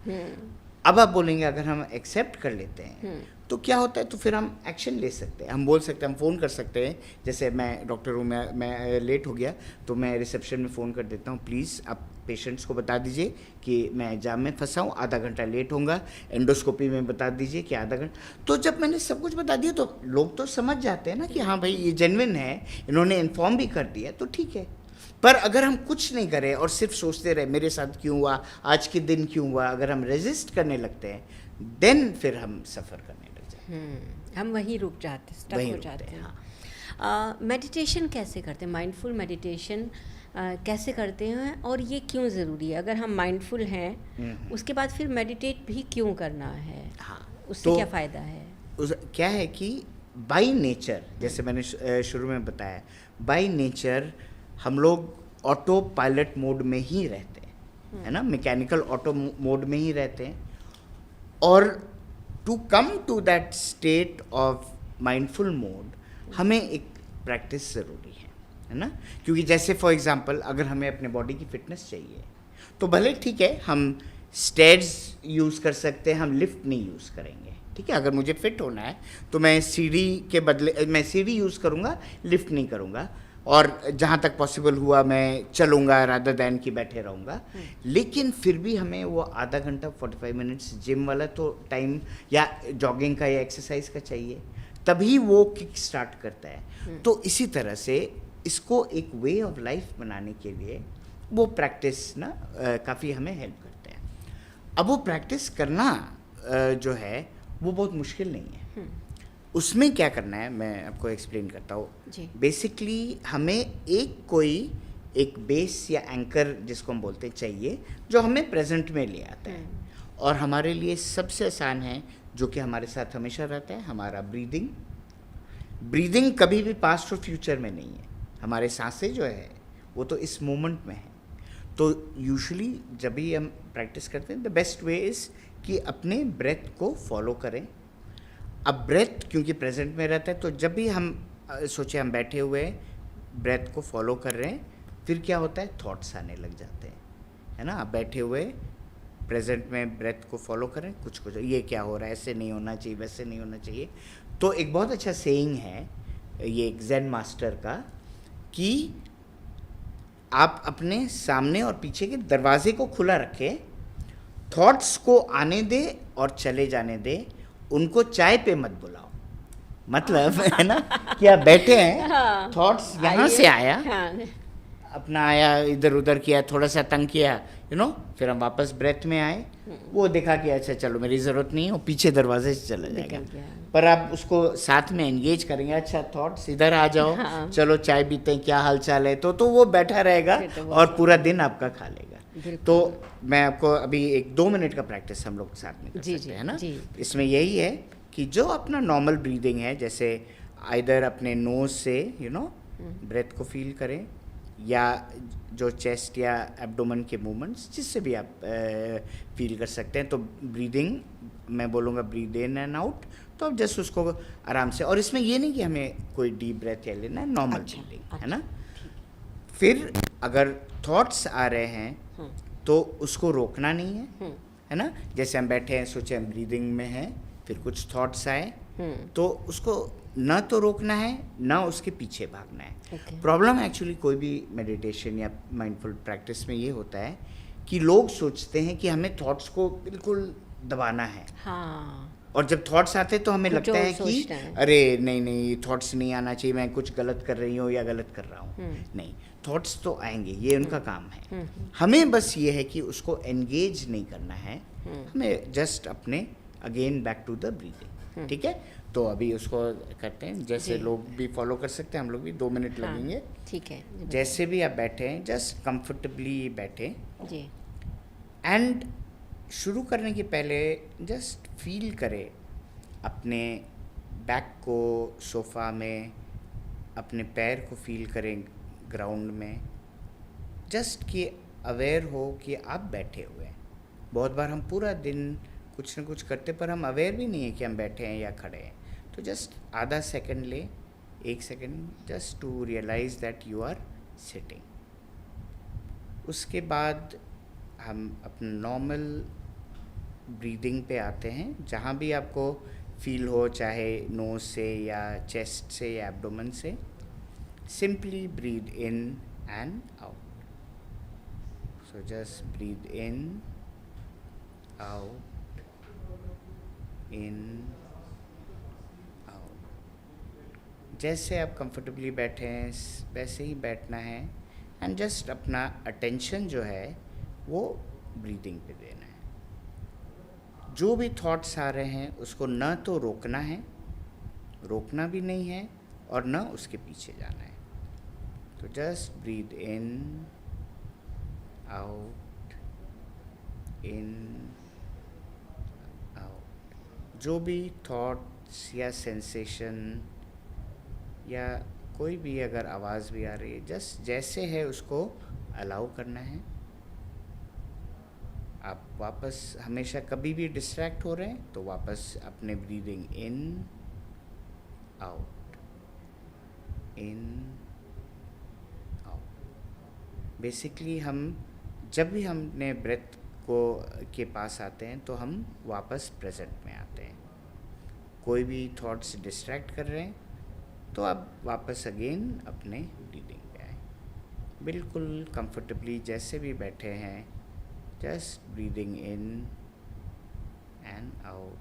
अब आप बोलेंगे अगर हम एक्सेप्ट कर लेते हैं तो क्या होता है, तो फिर हम एक्शन ले सकते हैं, हम बोल सकते हैं, हम फ़ोन कर सकते हैं। जैसे मैं डॉक्टर हूँ, मैं लेट हो गया तो मैं रिसेप्शन में फ़ोन कर देता हूँ, प्लीज़ आप पेशेंट्स को बता दीजिए कि मैं जाम में फंसा हूँ, आधा घंटा लेट होऊंगा, एंडोस्कोपी में बता दीजिए कि आधा घंटा। तो जब मैंने सब कुछ बता दिया तो लोग तो समझ जाते हैं ना कि हाँ भाई ये जेन्युइन है, इन्होंने इन्फॉर्म भी कर दिया, तो ठीक है। पर अगर हम कुछ नहीं करें और सिर्फ सोचते रहे मेरे साथ क्यों हुआ, आज के दिन क्यों हुआ, अगर हम रेजिस्ट करने लगते हैं देन फिर हम सफ़र करने लग जाते हैं, हम वहीं रुक जाते, स्टक हो जाते हैं। मेडिटेशन कैसे करते हैं, माइंडफुल मेडिटेशन कैसे करते हैं, और ये क्यों ज़रूरी है? अगर हम माइंडफुल हैं उसके बाद फिर मेडिटेट भी क्यों करना है? उससे क्या फ़ायदा है? क्या है कि बाय नेचर, जैसे मैंने शुरू में बताया, बाय नेचर हम लोग ऑटो पायलट मोड में ही रहते हैं, है ना, मैकेनिकल ऑटो मोड में ही रहते हैं। और to come to that state of mindful mode हमें एक प्रैक्टिस ज़रूरी है ना, क्योंकि जैसे फॉर एग्जांपल अगर हमें अपने बॉडी की फिटनेस चाहिए तो भले ठीक है हम स्टेयर्स यूज़ कर सकते हैं, हम लिफ्ट नहीं यूज़ करेंगे, ठीक है। अगर मुझे फिट होना है तो मैं सीढ़ी के बदले मैं सीढ़ी यूज़ करूँगा, लिफ्ट नहीं करूँगा, और जहाँ तक पॉसिबल हुआ मैं चलूँगा रादर दैन कि बैठे रहूँगा। लेकिन फिर भी हमें वो आधा घंटा 45 मिनट्स जिम वाला तो टाइम या जॉगिंग का या एक्सरसाइज का चाहिए, तभी वो किक स्टार्ट करता है। तो इसी तरह से इसको एक वे ऑफ लाइफ बनाने के लिए वो प्रैक्टिस ना काफ़ी हमें हेल्प करते हैं। अब वो प्रैक्टिस करना जो है वो बहुत मुश्किल नहीं है। उसमें क्या करना है मैं आपको एक्सप्लेन करता हूँ। बेसिकली हमें एक बेस या एंकर जिसको हम बोलते हैं चाहिए, जो हमें प्रेजेंट में ले आता है। और हमारे लिए सबसे आसान है, जो कि हमारे साथ हमेशा रहता है, हमारा ब्रीदिंग। ब्रीदिंग कभी भी पास्ट और फ्यूचर में नहीं है, हमारे सांसें जो है वो तो इस मोमेंट में है। तो यूजुअली जब भी हम प्रैक्टिस करते हैं, द बेस्ट वे इज़ कि अपने ब्रेथ को फॉलो करें। अब ब्रेथ क्योंकि प्रेजेंट में रहता है, तो जब भी हम सोचे हम बैठे हुए ब्रेथ को फॉलो कर रहे हैं, फिर क्या होता है, थॉट्स आने लग जाते हैं, है ना। आप बैठे हुए प्रेजेंट में ब्रेथ को फॉलो करें, कुछ ये क्या हो रहा है, ऐसे नहीं होना चाहिए, वैसे नहीं होना चाहिए। तो एक बहुत अच्छा सेइंग है ये एक ज़ेन मास्टर का, कि आप अपने सामने और पीछे के दरवाजे को खुला रखें, थॉट्स को आने दे और चले जाने दे, उनको चाय पे मत बुलाओ। मतलब है ना कि आप बैठे हैं, हाँ, थॉट्स यहाँ से आया, हाँ, अपना आया, इधर उधर किया, थोड़ा सा तंग किया, फिर हम वापस ब्रेथ में आए, वो देखा कि अच्छा चलो मेरी ज़रूरत नहीं है, वो पीछे दरवाजे से चले जाएगा। पर आप उसको साथ में एंगेज करेंगे, अच्छा थॉट्स इधर आ जाओ, हाँ। चलो चाय पीते हैं, क्या हाल चाल है, तो वो बैठा रहेगा और पूरा दिन आपका खा लेगा। तो मैं आपको अभी 1-2 मिनट का प्रैक्टिस हम लोग साथ में कर सकते हैं ना। इसमें यही है कि जो अपना नॉर्मल ब्रीदिंग है, जैसे आइदर अपने नोज से ब्रेथ को फील करें, या जो चेस्ट या एब्डोमेन के मूवमेंट्स जिससे भी आप फील कर सकते हैं। तो ब्रीदिंग मैं बोलूँगा ब्रीद इन एंड आउट, तो आप जस्ट उसको आराम से, और इसमें ये नहीं कि हमें कोई डीप ब्रेथ या लेना है, नॉर्मल ब्रीदिंग है ना। फिर अगर थॉट्स आ रहे हैं तो उसको रोकना नहीं है ना। जैसे हम बैठे हैं, सोचे हम ब्रीदिंग में हैं, फिर कुछ थॉट्स आए, तो उसको ना तो रोकना है, ना उसके पीछे भागना है। प्रॉब्लम एक्चुअली कोई भी मेडिटेशन या माइंडफुल प्रैक्टिस में ये होता है कि लोग सोचते हैं कि हमें थॉट्स को बिल्कुल दबाना है। हाँ। और जब थॉट्स आते हैं तो हमें लगता है कि अरे नहीं थॉट्स नहीं आना चाहिए, मैं कुछ गलत कर रही हूँ या गलत कर रहा हूँ। नहीं, थॉट्स तो आएंगे, ये उनका काम है। हमें बस ये है कि उसको एंगेज नहीं करना है, हमें जस्ट अपने again back to the breathing. ठीक है, तो अभी उसको करते हैं, जैसे लोग भी फॉलो कर सकते हैं, हम लोग भी 2 मिनट लगेंगे। ठीक है, जैसे भी आप बैठे हैं, जस्ट कंफर्टेबली बैठे जी। एंड शुरू करने के पहले जस्ट फील करें अपने बैक को सोफ़ा में, अपने पैर को फील करें ग्राउंड में, जस्ट कि अवेयर हो कि आप बैठे हुए हैं। बहुत बार हम पूरा दिन कुछ न कुछ करते, पर हम अवेयर भी नहीं है कि हम बैठे हैं या खड़े हैं। तो जस्ट आधा सेकंड ले, 1 second, just to realise that you are sitting. उसके बाद हम अपने नॉर्मल ब्रीदिंग पे आते हैं, जहाँ भी आपको फील हो, चाहे नोज से या चेस्ट से या एब्डोमेन से, simply breathe in and out. So just breathe in, out, in, out. जैसे आप कंफर्टेबली बैठे हैं वैसे ही बैठना है, एंड जस्ट अपना अटेंशन जो है वो ब्रीदिंग पे देना है। जो भी थॉट्स आ रहे हैं उसको न तो रोकना है, रोकना भी नहीं है, और न उसके पीछे जाना है। तो just breathe in, out, in, out. जो भी थॉट्स या सेंसेशन या कोई भी अगर आवाज़ भी आ रही है, जस्ट जैसे है उसको अलाउ करना है। आप वापस हमेशा कभी भी डिस्ट्रैक्ट हो रहे हैं तो वापस अपने breathing in, out, in, out. Basically हम जब भी हमने ब्रेथ को के पास आते हैं तो हम वापस प्रेजेंट में आते हैं। कोई भी थॉट्स डिस्ट्रैक्ट कर रहे हैं तो आप वापस अगेन अपने ब्रीदिंग पे आए, बिल्कुल कंफर्टेबली जैसे भी बैठे हैं, just breathing in and out,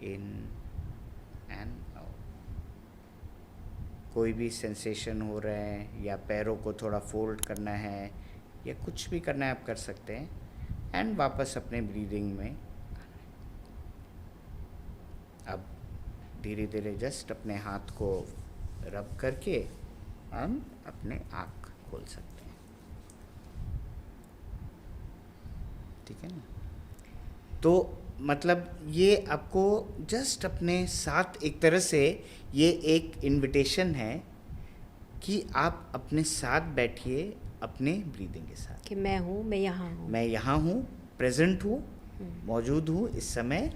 in and out. कोई भी सेंसेशन हो रहे हैं या पैरों को थोड़ा फोल्ड करना है या कुछ भी करना है आप कर सकते हैं, एंड वापस अपने ब्रीदिंग में। अब धीरे धीरे जस्ट अपने हाथ को रब करके हम अपने आँख खोल सकते हैं, ठीक है ना। तो मतलब ये आपको जस्ट अपने साथ एक तरह से ये एक इनविटेशन है कि आप अपने साथ बैठिए अपने ब्रीदिंग के साथ, कि मैं हूँ, मैं यहाँ हूँ, मैं यहाँ हूँ, प्रेजेंट हूँ, मौजूद हूँ इस समय।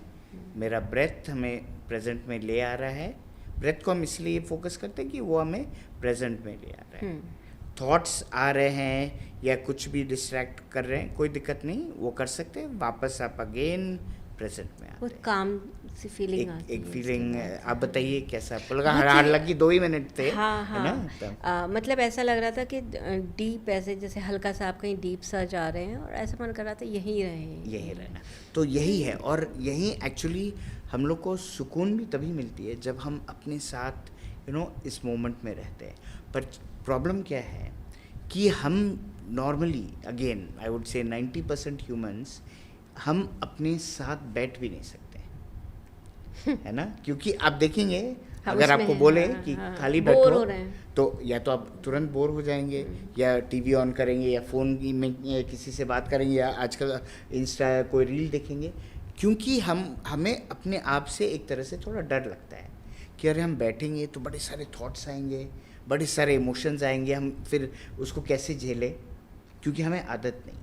मेरा ब्रेथ हमें प्रेजेंट में ले आ रहा है। ब्रेथ को हम इसलिए फोकस करते हैं कि वो हमें प्रेजेंट में ले आ रहा है। थॉट्स आ रहे हैं या कुछ भी डिस्ट्रैक्ट कर रहे हैं, कोई दिक्कत नहीं, वो कर सकते हैं। वापस आप अगेन प्रेजेंट में आते बहुत हैं। काम सी फीलिंग आती एक है फीलिंग। उसके बाद। आप बताइए कैसा आपको लगा? बहुत हार ही- लगी, 2 ही मिनट थे, हाँ है ना? हाँ, मतलब ऐसा लग रहा था कि डीप, ऐसे जैसे हल्का सा आप कहीं डीप सा जा रहे हैं और ऐसा मन कर रहा था यहीं रहे, यही रहना। तो यही है, और यही एक्चुअली हम लोग को सुकून भी तभी मिलती है जब हम अपने साथ इस मोमेंट में रहते हैं। पर प्रॉब्लम क्या है कि हम normally, again I would say 90% humans, हम अपने साथ बैठ भी नहीं सकते है ना। क्योंकि आप देखेंगे अगर आपको बोले कि खाली बोर बैठो हो रहे हैं, तो या तो आप तुरंत बोर हो जाएंगे, या टीवी ऑन करेंगे, या फ़ोन में किसी से बात करेंगे, या आजकल इंस्टा कोई रील देखेंगे। क्योंकि हमें अपने आप से एक तरह से थोड़ा डर लगता है कि अरे हम बैठेंगे तो बड़े सारे थॉट्स आएंगे, बड़े सारे इमोशंस आएंगे, हम फिर उसको कैसे झेलें, क्योंकि हमें आदत नहीं है।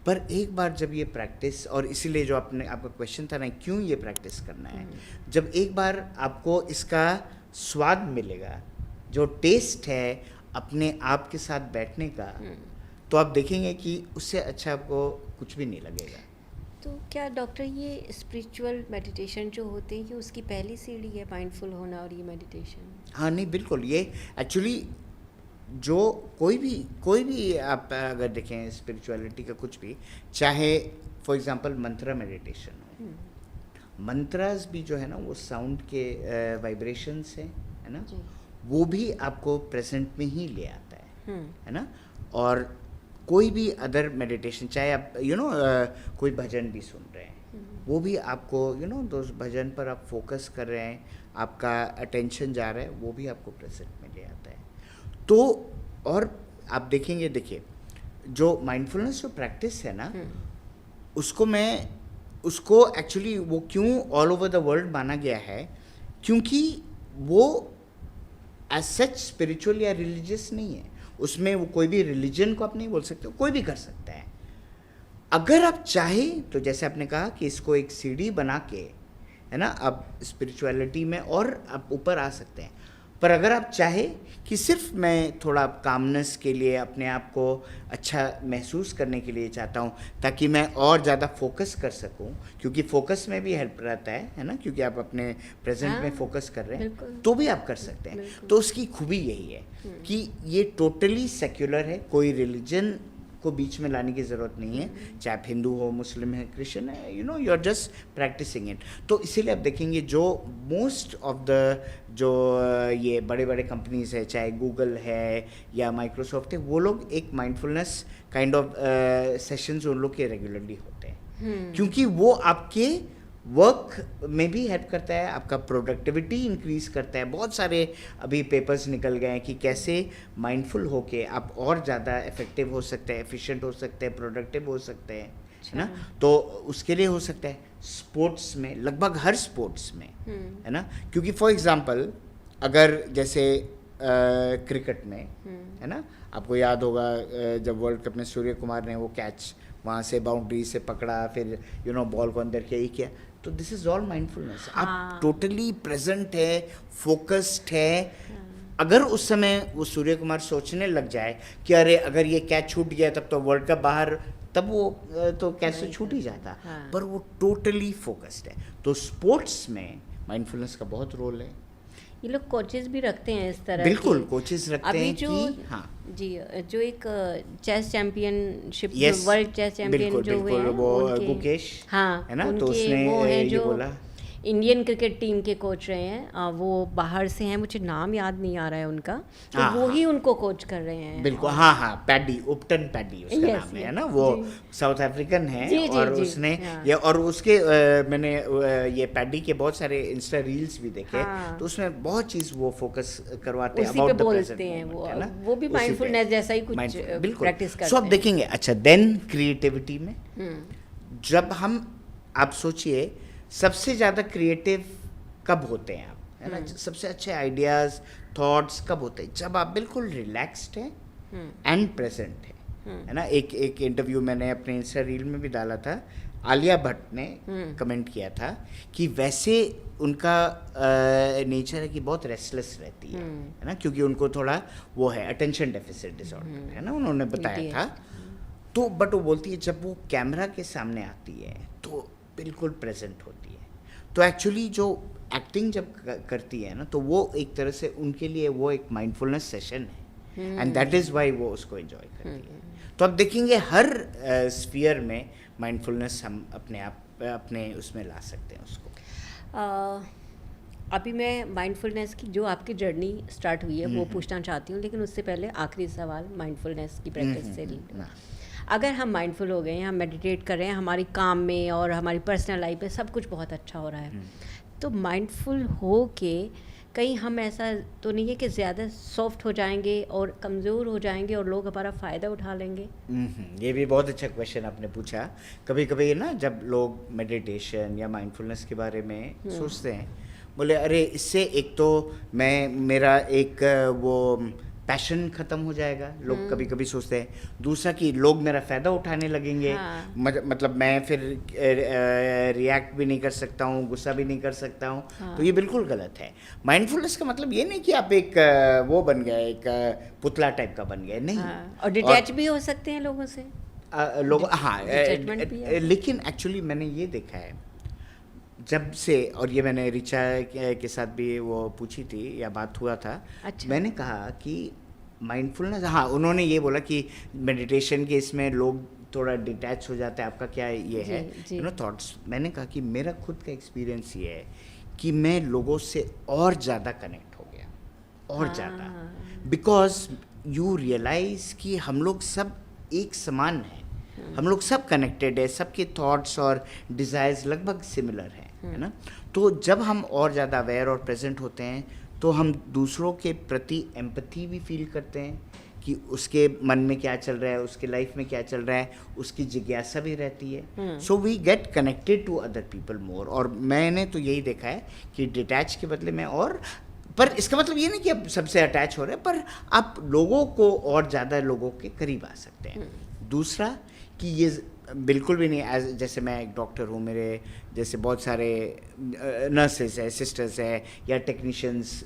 पर एक बार जब ये प्रैक्टिस, और इसीलिए जो आपका क्वेश्चन था ना, क्यों ये प्रैक्टिस करना है, जब एक बार आपको इसका स्वाद मिलेगा, जो टेस्ट है अपने आप के साथ बैठने का, तो आप देखेंगे कि उससे अच्छा आपको कुछ भी नहीं लगेगा। तो क्या डॉक्टर ये स्पिरिचुअल मेडिटेशन जो होते हैं, ये उसकी पहली सीढ़ी है माइंडफुल होना और ये मेडिटेशन? हाँ, नहीं बिल्कुल, ये एक्चुअली जो कोई भी आप अगर देखें स्पिरिचुअलिटी का कुछ भी, चाहे फॉर एग्जांपल मंत्रा मेडिटेशन हो, मंत्रास भी जो है ना वो साउंड के वाइब्रेशंस हैं, है ना, वो भी आपको प्रेजेंट में ही ले आता है ना। और कोई भी अदर मेडिटेशन, चाहे आप कोई भजन भी सुन रहे हैं, वो भी आपको दो भजन पर आप फोकस कर रहे हैं, आपका अटेंशन जा रहा है, वो भी आपको प्रेजेंट में ले आता है। तो और आप देखेंगे, देखिए जो माइंडफुलनेस जो प्रैक्टिस है ना, उसको एक्चुअली वो क्यों ऑल ओवर द वर्ल्ड माना गया है, क्योंकि वो एज सच स्पिरिचुअल या रिलीजियस नहीं है। उसमें वो कोई भी रिलीजन को आप नहीं बोल सकते, कोई भी कर सकता है। अगर आप चाहें तो जैसे आपने कहा कि इसको एक सीढ़ी बना के, है ना, आप स्पिरिचुअलिटी में और आप ऊपर आ सकते हैं। पर अगर आप चाहें कि सिर्फ मैं थोड़ा कामनेस के लिए, अपने आप को अच्छा महसूस करने के लिए चाहता हूँ, ताकि मैं और ज़्यादा फोकस कर सकूँ, क्योंकि फोकस में भी हेल्प रहता है ना, क्योंकि आप अपने प्रेजेंट में फोकस कर रहे हैं, तो भी आप कर सकते हैं। तो उसकी खूबी यही है कि ये टोटली सेक्युलर है, कोई रिलीजन को बीच में लाने की ज़रूरत नहीं है, चाहे आप हिंदू हो, मुस्लिम है, क्रिश्चियन है, you are just practising it. तो इसीलिए आप देखेंगे जो मोस्ट ऑफ द जो ये बड़े बड़े कंपनीज है, चाहे गूगल है या माइक्रोसॉफ्ट है, वो लोग एक माइंडफुलनेस काइंड ऑफ सेशंस उन लोग के रेगुलरली होते हैं, क्योंकि वो आपके वर्क में भी हेल्प करता है, आपका प्रोडक्टिविटी इंक्रीज करता है। बहुत सारे अभी पेपर्स निकल गए हैं कि कैसे माइंडफुल होके आप और ज़्यादा इफेक्टिव हो सकते हैं, एफिशिएंट हो सकते हैं, प्रोडक्टिव हो सकते हैं, है ना। तो उसके लिए हो सकता है स्पोर्ट्स में, लगभग हर स्पोर्ट्स में, है ना। क्योंकि फॉर एग्जांपल अगर जैसे क्रिकेट में, है ना, आपको याद होगा जब वर्ल्ड कप में सूर्य कुमार ने वो कैच वहाँ से बाउंड्री से पकड़ा, फिर बॉल को अंदर किया, ही किया। तो दिस इज ऑल माइंडफुलनेस। आप टोटली प्रेजेंट है, फोकस्ड है। अगर उस समय वो सूर्य कुमार सोचने लग जाए कि अरे अगर ये कैच छूट गया तब तो वर्ल्ड कप बाहर, तब वो तो कैसे छूट ही जाता। हाँ। पर वो टोटली फोकस्ड है। तो स्पोर्ट्स में माइंडफुलनेस का बहुत रोल है। ये लोग कोचेस भी रखते हैं इस तरह बिल्कुल के। कोचेस रखते अभी हैं जो कि हाँ जी जो एक chess championship Yes, world chess champion बिल्कुल जो हुए बिल्कुल हैं वो उनके गुकेश हाँ है ना, तो उनके उसने वो हैं ये जो बोला इंडियन क्रिकेट टीम के कोच रहे हैं, वो बाहर से हैं, मुझे नाम याद नहीं आ रहा है उनका, तो हाँ, वो हाँ। ही उनको कोच कर रहे हैं। बिल्कुल हाँ हाँ पैडी उपटन पैडी उसका Yes, नाम है yes, ना, वो जी। साउथ अफ्रीकन है। जी, जी, और जी, उसने हाँ। ये और उसके मैंने ये पैडी के बहुत सारे इंस्टा रील्स भी देखे। हाँ। तो उसमें बहुत चीज़ वो फोकस करवाते हैं उसी पे अबाउट द बोलते प्रेजेंट हैं मोमेंट, है ना। वो भी उसी पे। माइंडफुलनेस जैसा ही कुछ Mindful- बिल्कुल प्रैक्टिस करते सो आप हैं। देखेंगे। अच्छा देन क्रिएटिविटी में जब हम आप सोचिए सबसे ज़्यादा क्रिएटिव कब होते हैं आप, है ना, सबसे अच्छे आइडियाज़ थॉट्स कब होते हैं जब आप बिल्कुल रिलैक्स्ड हैं एंड प्रेजेंट है ना। एक इंटरव्यू मैंने अपने इंस्टा रील में भी डाला था, आलिया भट्ट ने कमेंट किया था कि वैसे उनका नेचर है कि बहुत रेस्टलेस रहती है ना, क्योंकि उनको थोड़ा वो है अटेंशन डेफिसिट डिसऑर्डर, है ना, उन्होंने बताया था। तो बट वो बोलती है जब वो कैमरा के सामने आती है तो बिल्कुल प्रेजेंट होती है। तो एक्चुअली जो एक्टिंग जब करती है ना तो वो एक तरह से उनके लिए वो एक माइंडफुलनेस सेशन है एंड दैट इज़ वाई वो उसको एंजॉय करती है। तो आप देखेंगे हर स्फीयर में माइंडफुलनेस हम अपने उसमें ला सकते हैं उसको। अभी मैं माइंडफुलनेस की जो आपकी जर्नी स्टार्ट हुई है वो पूछना चाहती हूँ, लेकिन उससे पहले आखिरी सवाल माइंडफुलनेस की प्रैक्टिस से रिलेटेड। अगर हम माइंडफुल हो गए हैं, हम मेडिटेट कर रहे हैं, हमारी काम में और हमारी पर्सनल लाइफ में सब कुछ बहुत अच्छा हो रहा है, तो माइंडफुल हो के कहीं हम ऐसा तो नहीं है कि ज़्यादा सॉफ्ट हो जाएंगे और कमज़ोर हो जाएंगे और लोग हमारा फ़ायदा उठा लेंगे? ये भी बहुत अच्छा क्वेश्चन आपने पूछा। कभी कभी ना जब लोग मेडिटेशन या माइंडफुलनेस के बारे में सोचते हैं, बोले अरे इससे एक तो मेरा एक वो पैशन ख़त्म हो जाएगा, लोग कभी कभी सोचते हैं। दूसरा कि लोग मेरा फ़ायदा उठाने लगेंगे। हाँ। मतलब मैं फिर रिएक्ट भी नहीं कर सकता हूँ, गुस्सा भी नहीं कर सकता हूँ। हाँ। तो ये बिल्कुल गलत है। माइंडफुलनेस का मतलब ये नहीं कि आप एक वो बन गए, एक पुतला टाइप का बन गए, नहीं। हाँ। और डिटैच भी हो सकते हैं लोगों से, लोग हाँ detachment भी है। लेकिन एक्चुअली मैंने ये देखा है जब से, और ये मैंने रिचा के साथ भी वो पूछी थी या बात हुआ था। अच्छा। मैंने कहा कि माइंडफुलनेस, हाँ उन्होंने ये बोला कि मेडिटेशन के इसमें लोग थोड़ा डिटैच हो जाते हैं, आपका क्या ये है जी। थॉट्स। मैंने कहा कि मेरा खुद का एक्सपीरियंस ये है कि मैं लोगों से और ज़्यादा कनेक्ट हो गया, और ज़्यादा, बिकॉज यू रियलाइज कि हम लोग सब एक समान हैं, हम लोग सब कनेक्टेड है, सबके थॉट्स और डिज़ायर्स लगभग सिमिलर हैं, है ना। तो जब हम और ज़्यादा अवेयर और प्रेजेंट होते हैं तो हम दूसरों के प्रति एम्पैथी भी फील करते हैं कि उसके मन में क्या चल रहा है, उसके लाइफ में क्या चल रहा है, उसकी जिज्ञासा भी रहती है। So we get connected to other people more. और मैंने तो यही देखा है कि डिटैच के बदले में और, पर इसका मतलब ये नहीं कि आप सबसे अटैच हो रहे हैं, पर आप लोगों को और ज़्यादा लोगों के करीब आ सकते हैं। दूसरा कि ये बिल्कुल भी नहीं जैसे मैं एक डॉक्टर हूँ, मेरे जैसे बहुत सारे नर्सेज है, सिस्टर्स है या टेक्नीशियंस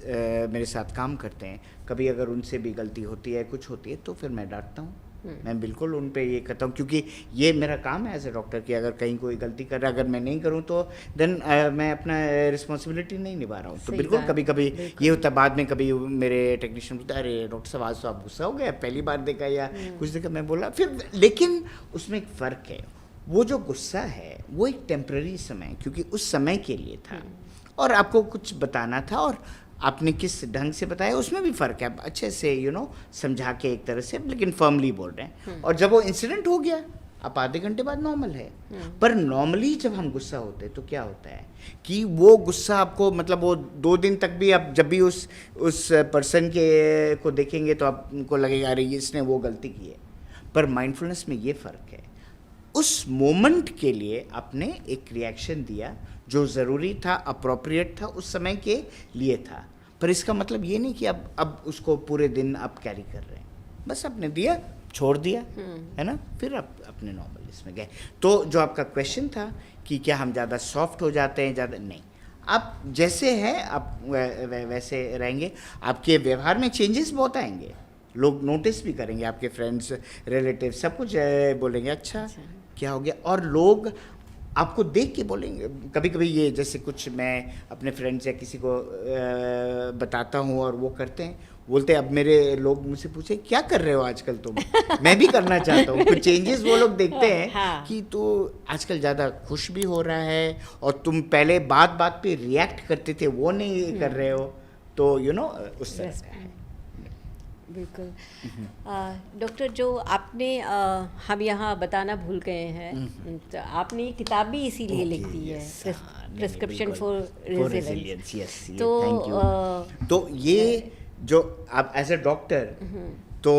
मेरे साथ काम करते हैं। कभी अगर उनसे भी गलती होती है, कुछ होती है, तो फिर मैं डांटता हूँ। मैं बिल्कुल उन पे ये करता हूँ, क्योंकि ये मेरा काम है एज ए डॉक्टर कि अगर कहीं कोई गलती कर रहा है, अगर मैं नहीं करूँ तो देन मैं अपना रिस्पॉन्सिबिलिटी नहीं निभा रहा हूँ। तो बिल्कुल कभी कभी ये होता है। बाद में कभी मेरे टेक्नीशियन बोलते हैं अरे डॉक्टर साहब आज तो आप गुस्सा हो गया, पहली बार देखा या कुछ देखा। मैं बोला फिर, लेकिन उसमें एक फ़र्क है, वो जो गुस्सा है वो एक टेम्पररी समय है, क्योंकि उस समय के लिए था और आपको कुछ बताना था और आपने किस ढंग से बताया उसमें भी फ़र्क है। आप अच्छे से समझा के एक तरह से, लेकिन फर्मली बोल रहे हैं। और जब वो इंसिडेंट हो गया, आप आधे घंटे बाद नॉर्मल है। पर नॉर्मली जब हम गुस्सा होते हैं तो क्या होता है कि वो गुस्सा आपको, मतलब वो 2 दिन तक भी आप जब भी उस पर्सन को देखेंगे तो आपको लगेगा अरे इसने वो गलती की है। पर माइंडफुलनेस में ये फ़र्क है, उस मोमेंट के लिए आपने एक रिएक्शन दिया जो ज़रूरी था, अप्रोप्रिएट था, उस समय के लिए था। पर इसका मतलब ये नहीं कि अब उसको पूरे दिन आप कैरी कर रहे हैं। बस आपने दिया, छोड़ दिया, है ना, फिर आप अपने नॉर्मल इसमें गए। तो जो आपका क्वेश्चन था कि क्या हम ज़्यादा सॉफ्ट हो जाते हैं, ज़्यादा नहीं, आप जैसे हैं आप वैसे रहेंगे। आपके व्यवहार में चेंजेस बहुत आएंगे, लोग नोटिस भी करेंगे, आपके फ्रेंड्स रिलेटिव सब कुछ बोलेंगे अच्छा क्या हो गया, और लोग आपको देख के बोलेंगे। कभी कभी ये जैसे कुछ मैं अपने फ्रेंड्स या किसी को बताता हूँ और वो करते हैं, बोलते हैं अब मेरे लोग मुझसे पूछे क्या कर रहे हो आजकल तुम मैं भी करना चाहता हूँ। कुछ चेंजेस वो लोग देखते हैं हाँ। कि तो आजकल ज़्यादा खुश भी हो रहा है, और तुम पहले बात बात पे रिएक्ट करते थे वो नहीं कर रहे हो, तो यू नो उस तरह का है। बिल्कुल। डॉक्टर, जो आपने हम यहाँ बताना भूल गए हैं, तो आपने ये किताब भी इसीलिए लिख दी है, प्रिस्क्रिप्शन फॉर रेजिलियंस। यस, तो थैंक यू। तो ये जो आप एज अ डॉक्टर, तो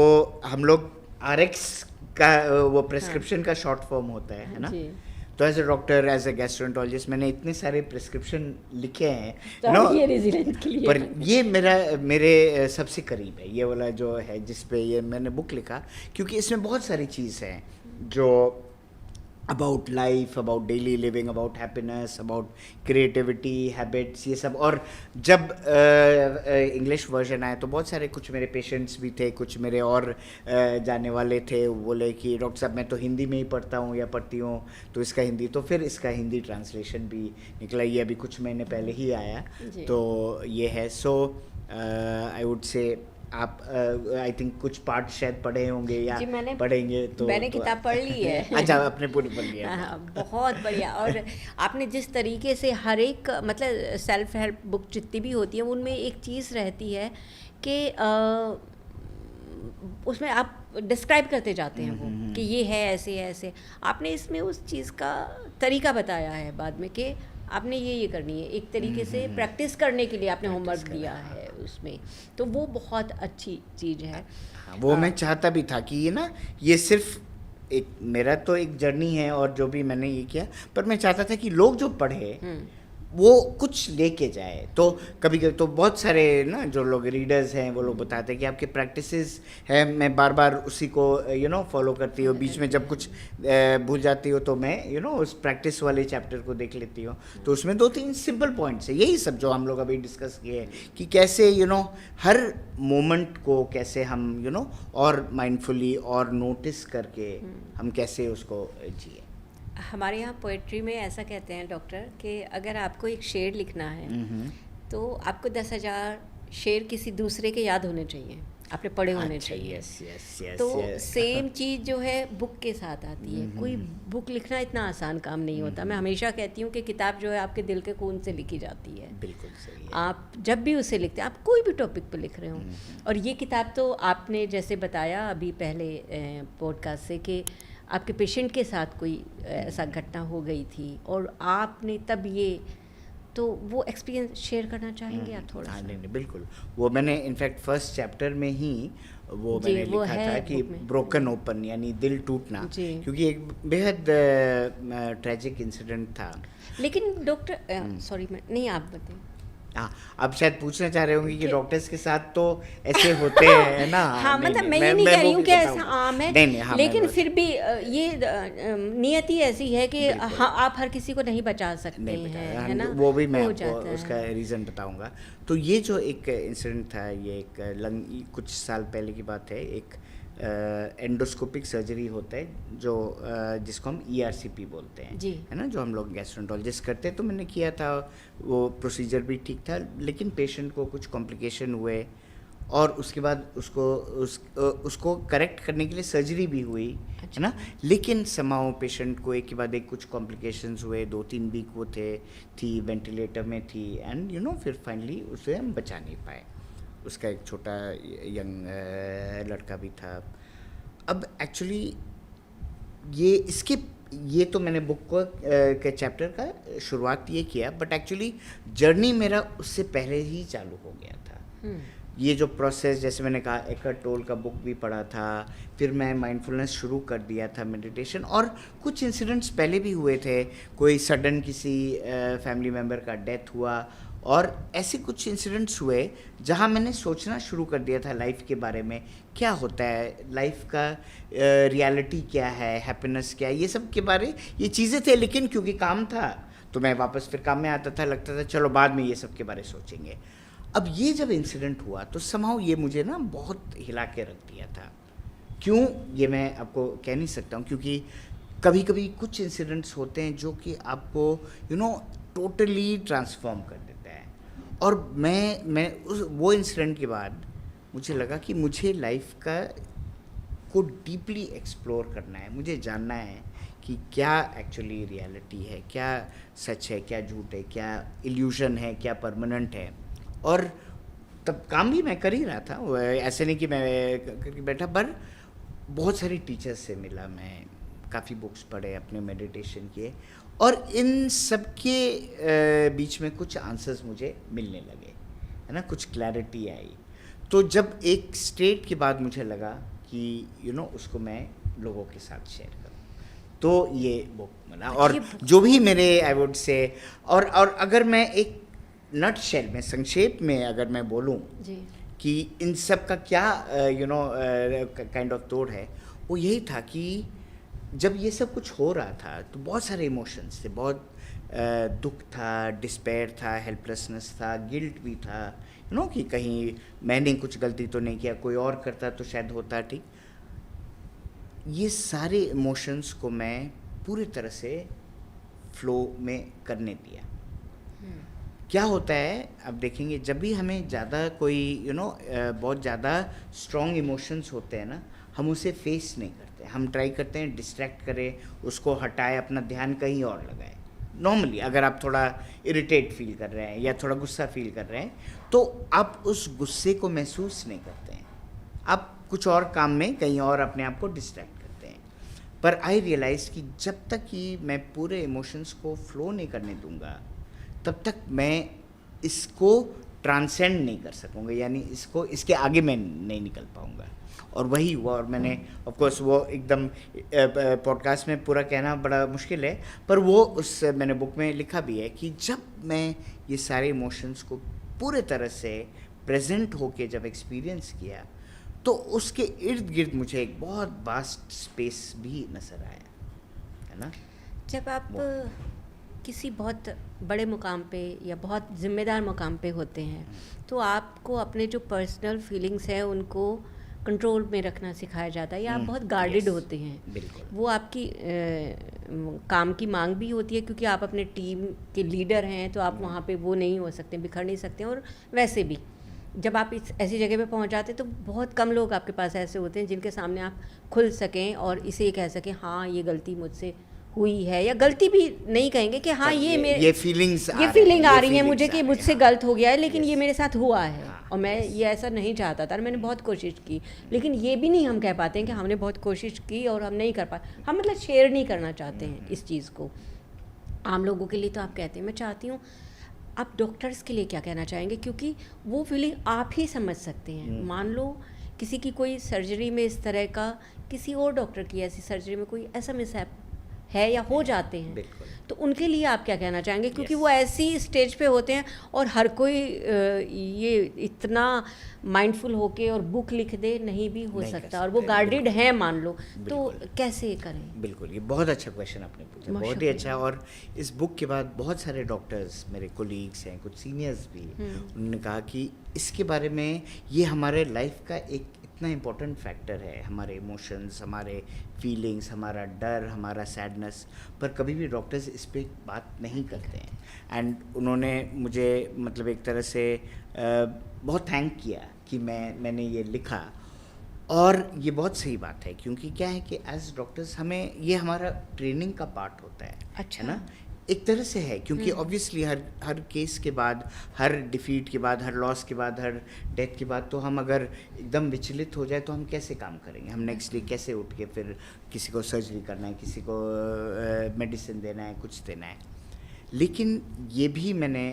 हम लोग RX का वो प्रिस्क्रिप्शन का शॉर्ट फॉर्म होता है ना। जी। तो as a doctor, as a gastroenterologist मैंने इतने सारे प्रिस्क्रिप्शन लिखे हैं, तो ये रेजिलियंस के लिए, पर ये मेरे सबसे करीब है, ये वाला जो है जिस पे ये मैंने बुक लिखा, क्योंकि इसमें बहुत सारी चीज़ हैं जो about life, about daily living, about happiness, about creativity, habits, ये सब। और जब इंग्लिश वर्जन आया तो बहुत सारे, कुछ मेरे पेशेंट्स भी थे, कुछ मेरे और जाने वाले थे, बोले कि डॉक्टर साहब मैं तो हिंदी में ही पढ़ता हूँ या पढ़ती हूँ, तो इसका हिंदी, तो फिर इसका हिंदी ट्रांसलेशन भी निकला, ये अभी कुछ महीने पहले ही आया। तो ये है। सो आई वुड से आप आई थिंक कुछ पार्ट शायद पढ़े होंगे या पढ़ेंगे, तो मैंने किताब पढ़ ली है। अच्छा, आपने पूरी पढ़ लिया। हाँ, बहुत बढ़िया। और आपने जिस तरीके से हर एक, मतलब सेल्फ हेल्प बुक जितनी भी होती है उनमें एक चीज़ रहती है कि उसमें आप डिस्क्राइब करते जाते हैं वो कि ये है ऐसे ऐसे। आपने इसमें उस चीज़ का तरीका बताया है बाद में कि आपने ये करनी है, एक तरीके से प्रैक्टिस करने के लिए आपने होमवर्क दिया है उसमें, तो वो बहुत अच्छी चीज़ है। वो मैं चाहता भी था कि ये ना, ये सिर्फ एक मेरा तो एक जर्नी है और जो भी मैंने ये किया, पर मैं चाहता था कि लोग जो पढ़े वो कुछ लेके जाए। तो कभी कभी तो बहुत सारे ना जो लोग रीडर्स हैं वो लोग बताते हैं कि आपके प्रैक्टिसेस है, मैं बार बार उसी को फॉलो करती हूँ, बीच में जब कुछ भूल जाती हो तो मैं उस प्रैक्टिस वाले चैप्टर को देख लेती हूँ, तो उसमें 2-3 सिंपल पॉइंट्स है, यही सब जो हम लोग अभी डिस्कस किए कि कैसे हर मोमेंट को कैसे हम और माइंडफुली और नोटिस करके हम कैसे उसको जिए। हमारे यहाँ पोएट्री में ऐसा कहते हैं डॉक्टर कि अगर आपको एक शेर लिखना है तो आपको 10,000 शेर किसी दूसरे के याद होने चाहिए, आपने पढ़े होने चाहिए। yes, तो सेम चीज़ जो है बुक के साथ आती है। कोई बुक लिखना इतना आसान काम नहीं होता। मैं हमेशा कहती हूँ कि किताब जो है आपके दिल के खून से लिखी जाती है। बिल्कुल सही है। आप जब भी उसे लिखते हैं, आप कोई भी टॉपिक पर लिख रहे हो, और ये किताब तो आपने जैसे बताया अभी पहले पॉडकास्ट से कि आपके पेशेंट के साथ कोई ऐसा घटना हो गई थी और आपने तब ये, तो वो एक्सपीरियंस शेयर करना चाहेंगे आप थोड़ा सा? नहीं, बिल्कुल। वो मैंने इनफैक्ट फर्स्ट चैप्टर में ही वो मैंने लिखा था कि ब्रोकन ओपन, यानी दिल टूटना, क्योंकि एक बेहद ट्रेजिक इंसिडेंट था। लेकिन डॉक्टर सॉरी, मैं नहीं, आप बताएं। हाँ, आप शायद पूछना चाह रहे होंगे कि डॉक्टर्स के साथ तो ऐसे होते हैं ना। हाँ, मतलब मैं ये नहीं कह रही हूँ कि ऐसा आम है, नहीं, लेकिन फिर भी ये नियति ऐसी है कि हाँ, आप हर किसी को नहीं बचा सकते हैं, है ना। वो भी मैं आपको उसका रीज़न बताऊंगा। तो ये जो एक इंसिडेंट था, ये एक कुछ साल पहले की बात है। एक एंडोस्कोपिक सर्जरी होता है जो जिसको हम ERCP बोलते हैं, है ना, जो हम लोग गैस्ट्रोएंटरोलॉजिस्ट करते हैं। तो मैंने किया था, वो प्रोसीजर भी ठीक था, लेकिन पेशेंट को कुछ कॉम्प्लिकेशन हुए और उसके बाद उसको करेक्ट करने के लिए सर्जरी भी हुई, है ना। लेकिन समाओ पेशेंट को एक के बाद एक कुछ कॉम्प्लिकेशंस हुए, 2-3 वीक वो थी वेंटिलेटर में थी, एंड फिर फाइनली उसे हम बचा नहीं पाए। उसका एक छोटा यंग लड़का भी था। अब एक्चुअली ये तो मैंने बुक के चैप्टर का शुरुआत ये किया, बट एक्चुअली जर्नी मेरा उससे पहले ही चालू हो गया था। ये जो प्रोसेस, जैसे मैंने कहा, एकर्ट टोल का बुक भी पढ़ा था, फिर मैं माइंडफुलनेस शुरू कर दिया था, मेडिटेशन, और कुछ इंसिडेंट्स पहले भी हुए थे। कोई सडन किसी फैमिली मेम्बर का डेथ हुआ, और ऐसे कुछ इंसिडेंट्स हुए जहाँ मैंने सोचना शुरू कर दिया था लाइफ के बारे में, क्या होता है लाइफ का, रियलिटी क्या है, हैप्पीनेस क्या है, ये सब के बारे, ये चीज़ें थे। लेकिन क्योंकि काम था तो मैं वापस फिर काम में आता था, लगता था चलो बाद में ये सब के बारे सोचेंगे। अब ये जब इंसिडेंट हुआ तो समहाउ ये मुझे ना बहुत हिला के रख दिया था। क्यों, ये मैं आपको कह नहीं सकता हूँ, क्योंकि कभी कभी कुछ इंसिडेंट्स होते हैं जो कि आपको टोटली ट्रांसफॉर्म कर देता है। और मैं वो इंसिडेंट के बाद मुझे लगा कि मुझे लाइफ को डीपली एक्सप्लोर करना है, मुझे जानना है कि क्या एक्चुअली रियलिटी है, क्या सच है, क्या झूठ है, क्या इल्यूशन है, क्या परमानेंट है। और तब काम भी मैं कर ही रहा था, ऐसे नहीं कि मैं करके बैठा, पर बहुत सारे टीचर्स से मिला, मैं काफ़ी बुक्स पढ़े, अपने मेडिटेशन किए, और इन सब के बीच में कुछ आंसर्स मुझे मिलने लगे, है ना, कुछ क्लैरिटी आई। तो जब एक स्टेट के बाद मुझे लगा कि उसको मैं लोगों के साथ शेयर करूं, तो ये बुक मिला। और जो भी मेरे आई वुड से, और अगर मैं एक नट शेल में, संक्षेप में अगर मैं बोलूं कि इन सब का क्या काइंड ऑफ तोड़ है, वो यही था कि जब ये सब कुछ हो रहा था तो बहुत सारे इमोशंस थे, बहुत दुख था, डिस्पेयर था, हेल्पलेसनेस था, गिल्ट भी था, कि कहीं मैंने कुछ गलती तो नहीं किया, कोई और करता तो शायद होता ठीक। ये सारे इमोशंस को मैं पूरी तरह से फ्लो में करने दिया। क्या होता है, अब देखेंगे, जब भी हमें ज़्यादा कोई बहुत ज़्यादा स्ट्रॉन्ग इमोशंस होते हैं ना, हम उसे फेस नहीं करते, हम ट्राई करते हैं डिस्ट्रैक्ट करें, उसको हटाए, अपना ध्यान कहीं और लगाए। नॉर्मली अगर आप थोड़ा इरिटेट फील कर रहे हैं या थोड़ा गुस्सा फील कर रहे हैं, तो आप उस गुस्से को महसूस नहीं करते हैं, आप कुछ और काम में कहीं और अपने आप को डिस्ट्रैक्ट करते हैं। पर आई रियलाइज कि जब तक कि मैं पूरे इमोशंस को फ्लो नहीं करने दूंगा, तब तक मैं इसको ट्रांसेंड नहीं कर सकूँगा, यानी इसके आगे मैं नहीं निकल पाऊँगा। और वही हुआ, और मैंने ऑफ कोर्स वो एकदम पॉडकास्ट में पूरा कहना बड़ा मुश्किल है, पर वो मैंने बुक में लिखा भी है कि जब मैं ये सारे इमोशंस को पूरे तरह से प्रेजेंट होके जब एक्सपीरियंस किया, तो उसके इर्द गिर्द मुझे एक बहुत वास्ट स्पेस भी नज़र आया, है ना। जब आप किसी बहुत बड़े मुकाम पे या बहुत ज़िम्मेदार मुकाम पे होते हैं, तो आपको अपने जो पर्सनल फीलिंग्स हैं उनको कंट्रोल में रखना सिखाया जाता है, या आप बहुत गार्डेड होते हैं। बिल्कुल। वो आपकी काम की मांग भी होती है, क्योंकि आप अपने टीम के लीडर हैं, तो आप वहाँ पे वो नहीं हो सकते, बिखर नहीं सकते। और वैसे भी जब आप ऐसी जगह पे पहुँच जाते हैं, तो बहुत कम लोग आपके पास ऐसे होते हैं जिनके सामने आप खुल सकें और इसे कह सकें, हाँ ये गलती मुझसे हुई है, या गलती भी नहीं कहेंगे कि हाँ ये फीलिंग आ रही है मुझे कि मुझसे गलत हो गया है, लेकिन ये मेरे साथ हुआ है और मैं ये ऐसा नहीं चाहता था, मैंने बहुत कोशिश की। लेकिन ये भी नहीं हम कह पाते हैं कि हमने बहुत कोशिश की और हम नहीं कर पाए, हम मतलब शेयर नहीं करना चाहते हैं इस चीज़ को। आम लोगों के लिए तो आप कहते हैं, मैं चाहती हूँ आप डॉक्टर्स के लिए क्या कहना चाहेंगे, क्योंकि वो फीलिंग आप ही समझ सकते हैं। मान लो किसी की कोई सर्जरी में इस तरह का, किसी और डॉक्टर की ऐसी सर्जरी में कोई ऐसा मिसहैप है या हो जाते हैं, तो उनके लिए आप क्या कहना चाहेंगे, क्योंकि वो ऐसी स्टेज पे होते हैं और हर कोई ये इतना माइंडफुल होके और बुक लिख दे नहीं भी हो सकता, और वो गार्डेड है मान लो, तो कैसे करें। बिल्कुल, ये बहुत अच्छा क्वेश्चन आपने पूछा, बहुत ही अच्छा। और इस बुक के बाद बहुत सारे डॉक्टर्स, मेरे कोलीग्स हैं, कुछ सीनियर्स भी, उन्होंने कहा कि इसके बारे में, ये हमारे लाइफ का एक इतना इम्पोर्टेंट फैक्टर है, हमारे इमोशंस, हमारे फीलिंग्स, हमारा डर, हमारा सैडनेस, पर कभी भी डॉक्टर्स इस पर बात नहीं करते हैं। एंड उन्होंने मुझे मतलब एक तरह से बहुत थैंक किया कि मैंने ये लिखा, और ये बहुत सही बात है, क्योंकि क्या है कि एज डॉक्टर्स हमें, ये हमारा ट्रेनिंग का पार्ट होता है। अच्छा, है ना, एक तरह से है, क्योंकि ऑब्वियसली हर केस के बाद, हर डिफीट के बाद, हर लॉस के बाद, हर डेथ के बाद, तो हम अगर एकदम विचलित हो जाए तो हम कैसे काम करेंगे, हम नेक्स्ट डे कैसे उठ के फिर किसी को सर्जरी करना है, किसी को मेडिसिन देना है, कुछ देना है। लेकिन ये भी मैंने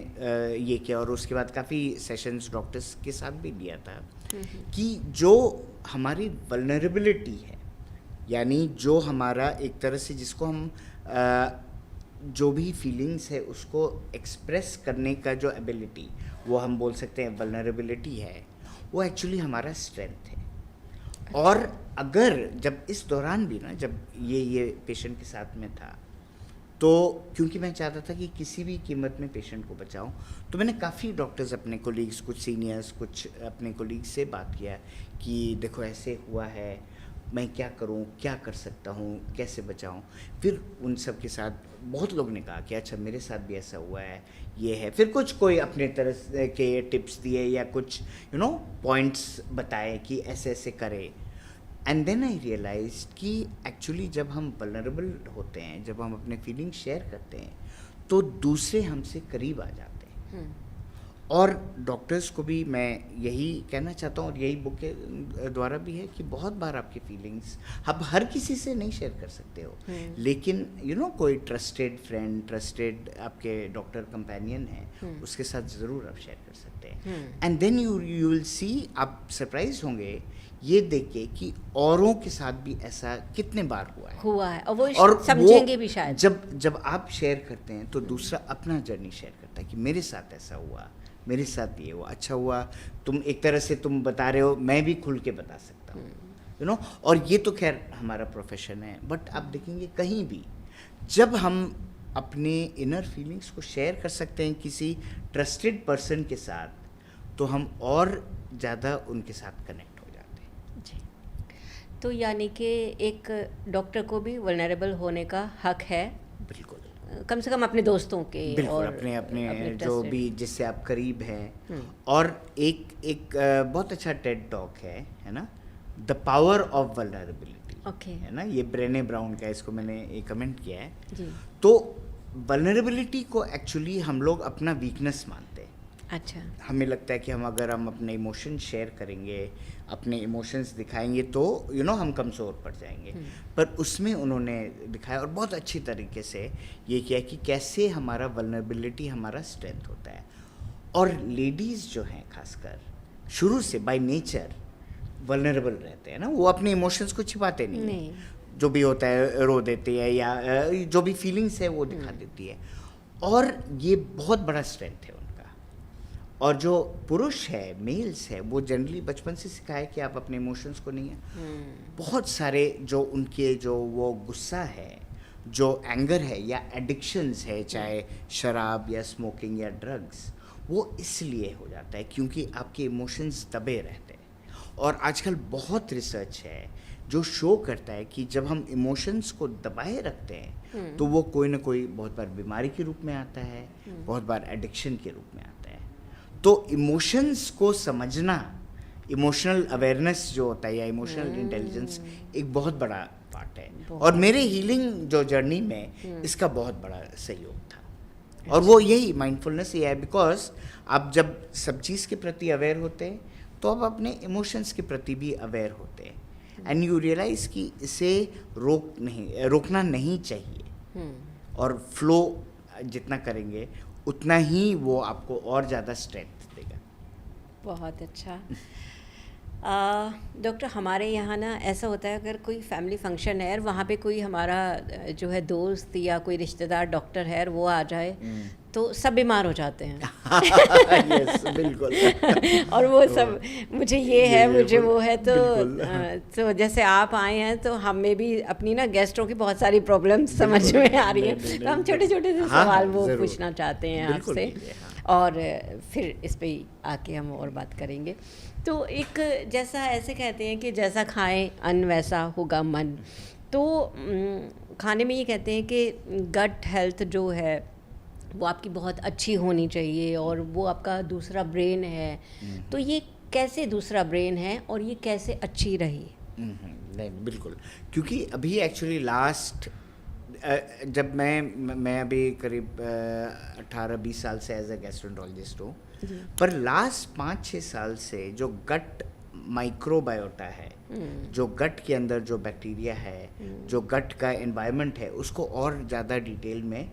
ये किया, और उसके बाद काफ़ी सेशंस डॉक्टर्स के साथ भी लिया था कि जो हमारी वल्नरेबिलिटी है, यानी जो हमारा एक तरह से, जिसको हम जो भी फीलिंग्स है उसको एक्सप्रेस करने का जो एबिलिटी, वो हम बोल सकते हैं वल्नरेबिलिटी है, वो एक्चुअली हमारा स्ट्रेंथ है। और अगर जब इस दौरान भी ना, जब ये पेशेंट के साथ में था, तो क्योंकि मैं चाहता था कि किसी भी कीमत में पेशेंट को बचाऊं, तो मैंने काफ़ी डॉक्टर्स, अपने कोलीग्स, कुछ सीनियर्स, कुछ अपने कोलीग्स से बात किया कि देखो ऐसे हुआ है, मैं क्या करूं, क्या कर सकता हूं, कैसे बचाऊं। फिर उन सब के साथ बहुत लोग ने कहा कि अच्छा मेरे साथ भी ऐसा हुआ है, ये है। फिर कुछ कोई अपने तरह के टिप्स दिए या कुछ पॉइंट्स बताए कि ऐसे ऐसे करे। एंड देन आई रियलाइज कि एक्चुअली जब हम वल्नरेबल होते हैं, जब हम अपने फीलिंग शेयर करते हैं, तो दूसरे हमसे करीब आ जाते हैं। और डॉक्टर्स को भी मैं यही कहना चाहता हूँ, और यही बुक के द्वारा भी है, कि बहुत बार आपकी फीलिंग्स आप हर किसी से नहीं शेयर कर सकते हो, लेकिन कोई ट्रस्टेड फ्रेंड, ट्रस्टेड आपके डॉक्टर कंपेनियन है, उसके साथ ज़रूर आप शेयर कर सकते हैं। And then you will see, आप सरप्राइज होंगे ये देख के कि औरों के साथ भी ऐसा कितने बार हुआ है, और समझेंगे भी शायद। जब आप शेयर करते हैं तो दूसरा अपना जर्नी शेयर करता है कि मेरे साथ ऐसा हुआ, मेरे साथ ये हुआ, अच्छा हुआ। तुम एक तरह से तुम बता रहे हो, मैं भी खुल के बता सकता हूँ, और ये तो खैर हमारा प्रोफेशन है। बट आप देखेंगे कहीं भी जब हम अपने इनर फीलिंग्स को शेयर कर सकते हैं किसी ट्रस्टेड पर्सन के साथ, तो हम और ज़्यादा उनके साथ कनेक्ट हो जाते हैं। जी, तो यानी कि एक डॉक्टर को भी वल्नरेबल होने का हक है, बिल्कुल, कम से कम अपने दोस्तों के, बिल्कुल, और अपने जो भी जिससे आप करीब हैं। और एक बहुत अच्छा टेड टॉक है ना, the power of vulnerability, okay, है ना, ये ब्रेने ब्राउन का, इसको मैंने एक कमेंट किया है जी। तो वल्नरेबिलिटी को एक्चुअली हम लोग अपना वीकनेस मानते हैं। अच्छा, हमें लगता है कि अगर हम अपने इमोशंस शेयर करेंगे, अपने इमोशंस दिखाएंगे, तो हम कमज़ोर पड़ जाएंगे। पर उसमें उन्होंने दिखाया और बहुत अच्छी तरीके से ये किया कि कैसे हमारा वल्नरेबिलिटी हमारा स्ट्रेंथ होता है। और लेडीज़ जो हैं खासकर शुरू से बाय नेचर वल्नरेबल रहते हैं ना, वो अपने इमोशंस को छिपाते नहीं हैं। जो भी होता है रो देती है, या जो भी फीलिंग्स है वो दिखा देती है, और ये बहुत बड़ा स्ट्रेंथ है उनका। और जो पुरुष है, मेल्स है, वो जनरली बचपन से सिखाए कि आप अपने इमोशंस को नहीं है। बहुत सारे जो उनके जो वो गुस्सा है, जो एंगर है, या एडिक्शंस है, चाहे शराब या स्मोकिंग या ड्रग्स, वो इसलिए हो जाता है क्योंकि आपके इमोशंस दबे रहते हैं। और आजकल बहुत रिसर्च है जो शो करता है कि जब हम इमोशंस को दबाए रखते हैं तो वो कोई ना कोई बहुत बार बीमारी के रूप में आता है, बहुत बार एडिक्शन के रूप में आता है। तो इमोशंस को समझना, इमोशनल अवेयरनेस जो होता है, या इमोशनल इंटेलिजेंस, एक बहुत बड़ा पार्ट है। और मेरे हीलिंग जो जर्नी में इसका बहुत बड़ा सहयोग था। और वो यही माइंडफुलनेस ही है, बिकॉज आप जब सब चीज़ के प्रति अवेयर होते हैं तो आप अपने इमोशंस के प्रति भी अवेयर होते हैं, एंड यू रियलाइज कि इसे रोकना नहीं चाहिए। और फ्लो जितना करेंगे उतना ही वो आपको और ज़्यादा स्ट्रेंथ देगा। बहुत अच्छा। डॉक्टर, हमारे यहाँ ना ऐसा होता है, अगर कोई फैमिली फंक्शन है और वहाँ पे कोई हमारा जो है दोस्त या कोई रिश्तेदार डॉक्टर है और वो आ जाए तो सब बीमार हो जाते हैं। यस, बिल्कुल। और वो सब मुझे ये है, मुझे वो है, तो जैसे आप आए हैं तो हमें भी अपनी ना गेस्टों की बहुत सारी प्रॉब्लम्स समझ में आ रही हैं, तो हम छोटे छोटे से सवाल वो पूछना चाहते हैं आपसे, और फिर इस पे आके हम और बात करेंगे। तो एक जैसा ऐसे कहते हैं कि जैसा खाएं अन्न वैसा होगा मन, तो खाने में ये कहते हैं कि गट हेल्थ जो है वो आपकी बहुत अच्छी होनी चाहिए, और वो आपका दूसरा ब्रेन है। तो ये कैसे दूसरा ब्रेन है और ये कैसे अच्छी रही? नहीं, बिल्कुल, क्योंकि अभी एक्चुअली लास्ट जब मैं अभी करीब 18-20 साल से एज ए गैस्ट्रोएंटरोलॉजिस्ट हूँ, पर लास्ट 5-6 साल से जो गट माइक्रोबायोटा है, जो गट के अंदर जो बैक्टीरिया है, जो गट का एनवायरनमेंट है, उसको और ज़्यादा डिटेल में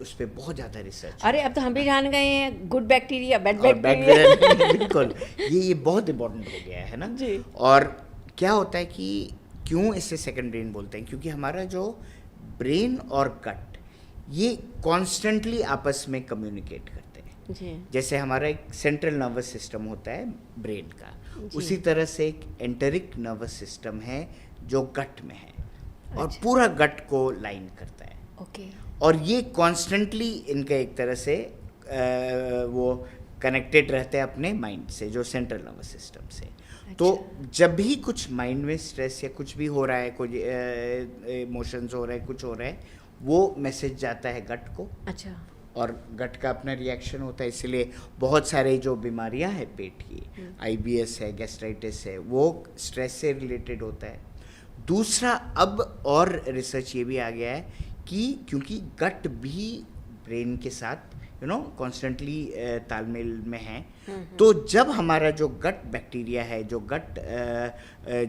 उस पर बहुत ज़्यादा रिसर्च। अरे अब तो हम भी जान गए हैं, गुड बैक्टीरिया, बैड बैक्टीरिया। बिल्कुल, ये बहुत इम्पोर्टेंट हो गया है ना जी। और क्या होता है कि क्यों इसे सेकंड ब्रेन बोलते हैं, क्योंकि हमारा जो ब्रेन और गट ये कॉन्स्टेंटली आपस में कम्युनिकेट करते हैं। जी। जैसे हमारा एक सेंट्रल नर्वस सिस्टम होता है ब्रेन का, उसी तरह से एक एंटेरिक नर्वस सिस्टम है जो गट में है, और पूरा गट को लाइन करता है। ओके। और ये कॉन्स्टेंटली इनका एक तरह से वो कनेक्टेड रहते हैं अपने माइंड से, जो सेंट्रल नर्वस सिस्टम से। तो जब भी कुछ माइंड में स्ट्रेस या कुछ भी हो रहा है, कुछ इमोशंस हो रहे हैं, कुछ हो रहा है, वो मैसेज जाता है गट को। अच्छा। और गट का अपना रिएक्शन होता है। इसलिए बहुत सारे जो बीमारियां हैं पेट की, आईबीएस है, गैस्ट्राइटिस है, वो स्ट्रेस से रिलेटेड होता है। दूसरा, अब और रिसर्च ये भी आ गया है कि क्योंकि गट भी ब्रेन के साथ कॉन्स्टेंटली तालमेल में है, तो जब हमारा जो गट बैक्टीरिया है, जो गट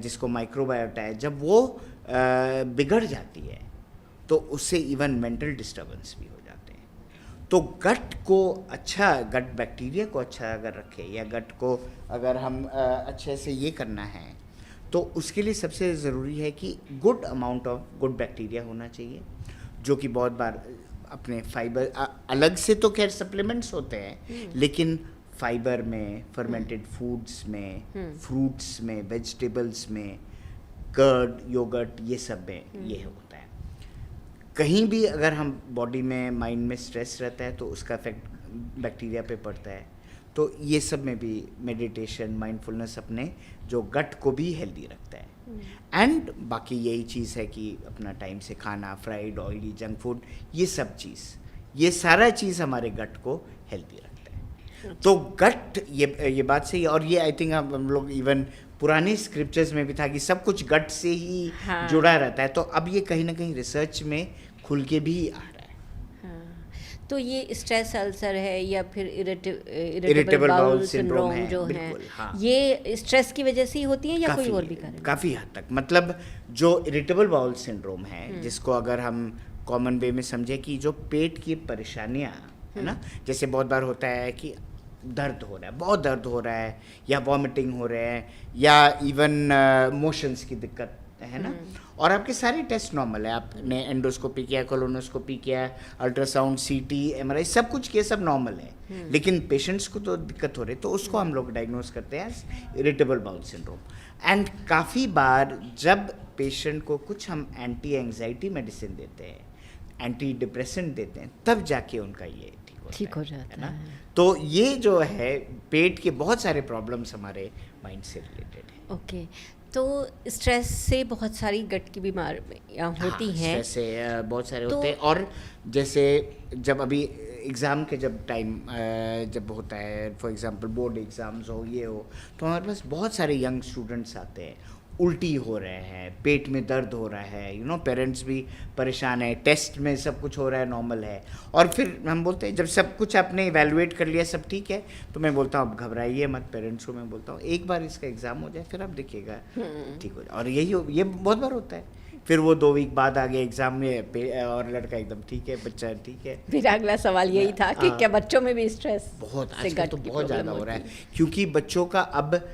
जिसको माइक्रोबायोटा है, जब वो बिगड़ जाती है तो उससे इवन मेंटल डिस्टर्बेंस भी हो जाते हैं। तो गट को अच्छा, गट बैक्टीरिया को अच्छा अगर रखे, या गट को अगर हम अच्छे से ये करना है, तो उसके लिए सबसे ज़रूरी है कि good amount of good bacteria होना चाहिए, जो कि बहुत बार अपने फाइबर अलग से तो खैर सप्लीमेंट्स होते हैं, लेकिन फाइबर में, फर्मेंटेड फूड्स में, फ्रूट्स में, वेजिटेबल्स में, कर्ड, योगर्ट, ये सब में ये होता है। कहीं भी अगर हम बॉडी में, माइंड में स्ट्रेस रहता है तो उसका इफेक्ट बैक्टीरिया पे पड़ता है। तो ये सब में भी मेडिटेशन, माइंडफुलनेस अपने जो गट को भी हेल्दी रखता है। एंड बाकी यही चीज़ है कि अपना टाइम से खाना, फ्राइड, ऑयली, जंक फूड, ये सब चीज़, ये सारा चीज़ हमारे गट को हेल्दी रखता है। तो गट, ये बात सही है। और ये आई थिंक हम लोग इवन पुराने स्क्रिप्चर्स में भी था कि सब कुछ गट से ही जुड़ा रहता है। तो अब ये कहीं ना कहीं रिसर्च में खुल के भी आ रहा है। तो ये स्ट्रेस अल्सर है या फिर इरिटेबल बाउल सिंड्रोम है, जो है, हाँ। ये स्ट्रेस की वजह से ही होती है या कोई और भी कारण? काफ़ी हद तक, मतलब जो इरिटेबल बाउल सिंड्रोम है, जिसको अगर हम कॉमन वे में समझे कि जो पेट की परेशानियां है ना, जैसे बहुत बार होता है कि दर्द हो रहा है, बहुत दर्द हो रहा है, या वॉमिटिंग हो रहे हैं, या इवन मोशंस की दिक्कत है ना, और आपके सारे टेस्ट नॉर्मल है, आपने एंडोस्कोपी किया, कोलोनोस्कोपी किया, अल्ट्रासाउंड, सीटी, एमआरआई, सब कुछ किया, सब नॉर्मल है, लेकिन पेशेंट्स को तो दिक्कत हो रही है, तो उसको हम लोग डायग्नोज करते हैं इरिटेबल बाउल सिंड्रोम। एंड काफ़ी बार जब पेशेंट को कुछ हम एंटी एंजाइटी मेडिसिन देते हैं, एंटी डिप्रेसेंट देते हैं, तब जाके उनका ये ठीक हो जाता है ना। तो ये जो है पेट के बहुत सारे प्रॉब्लम्स हमारे माइंड से रिलेटेड है। ओके। तो स्ट्रेस से बहुत सारी गट की बीमारियाँ होती हैं। स्ट्रेस से बहुत सारे होते हैं। और जैसे जब अभी एग्ज़ाम के जब टाइम जब होता है, फॉर एग्जांपल बोर्ड एग्ज़ाम्स हो, ये हो, तो हमारे पास बहुत सारे यंग स्टूडेंट्स आते हैं, उल्टी हो रहे हैं, पेट में दर्द हो रहा है, पेरेंट्स भी परेशान है, टेस्ट में सब कुछ हो रहा है, नॉर्मल है, और फिर हम बोलते हैं जब सब कुछ आपने इवैल्यूएट कर लिया, सब ठीक है, तो मैं बोलता हूँ अब घबराइए मत, पेरेंट्स को मैं बोलता हूँ एक बार इसका एग्ज़ाम हो जाए, फिर आप देखिएगा ठीक हो जाए। और ये बहुत बार होता है। फिर वो 2 वीक बाद आ गया एग्ज़ाम में और लड़का एकदम ठीक है, बच्चा ठीक है। फिर अगला सवाल यही था कि क्या बच्चों में भी स्ट्रेस बहुत आजकल तो बहुत ज़्यादा हो रहा है, क्योंकि बच्चों का अब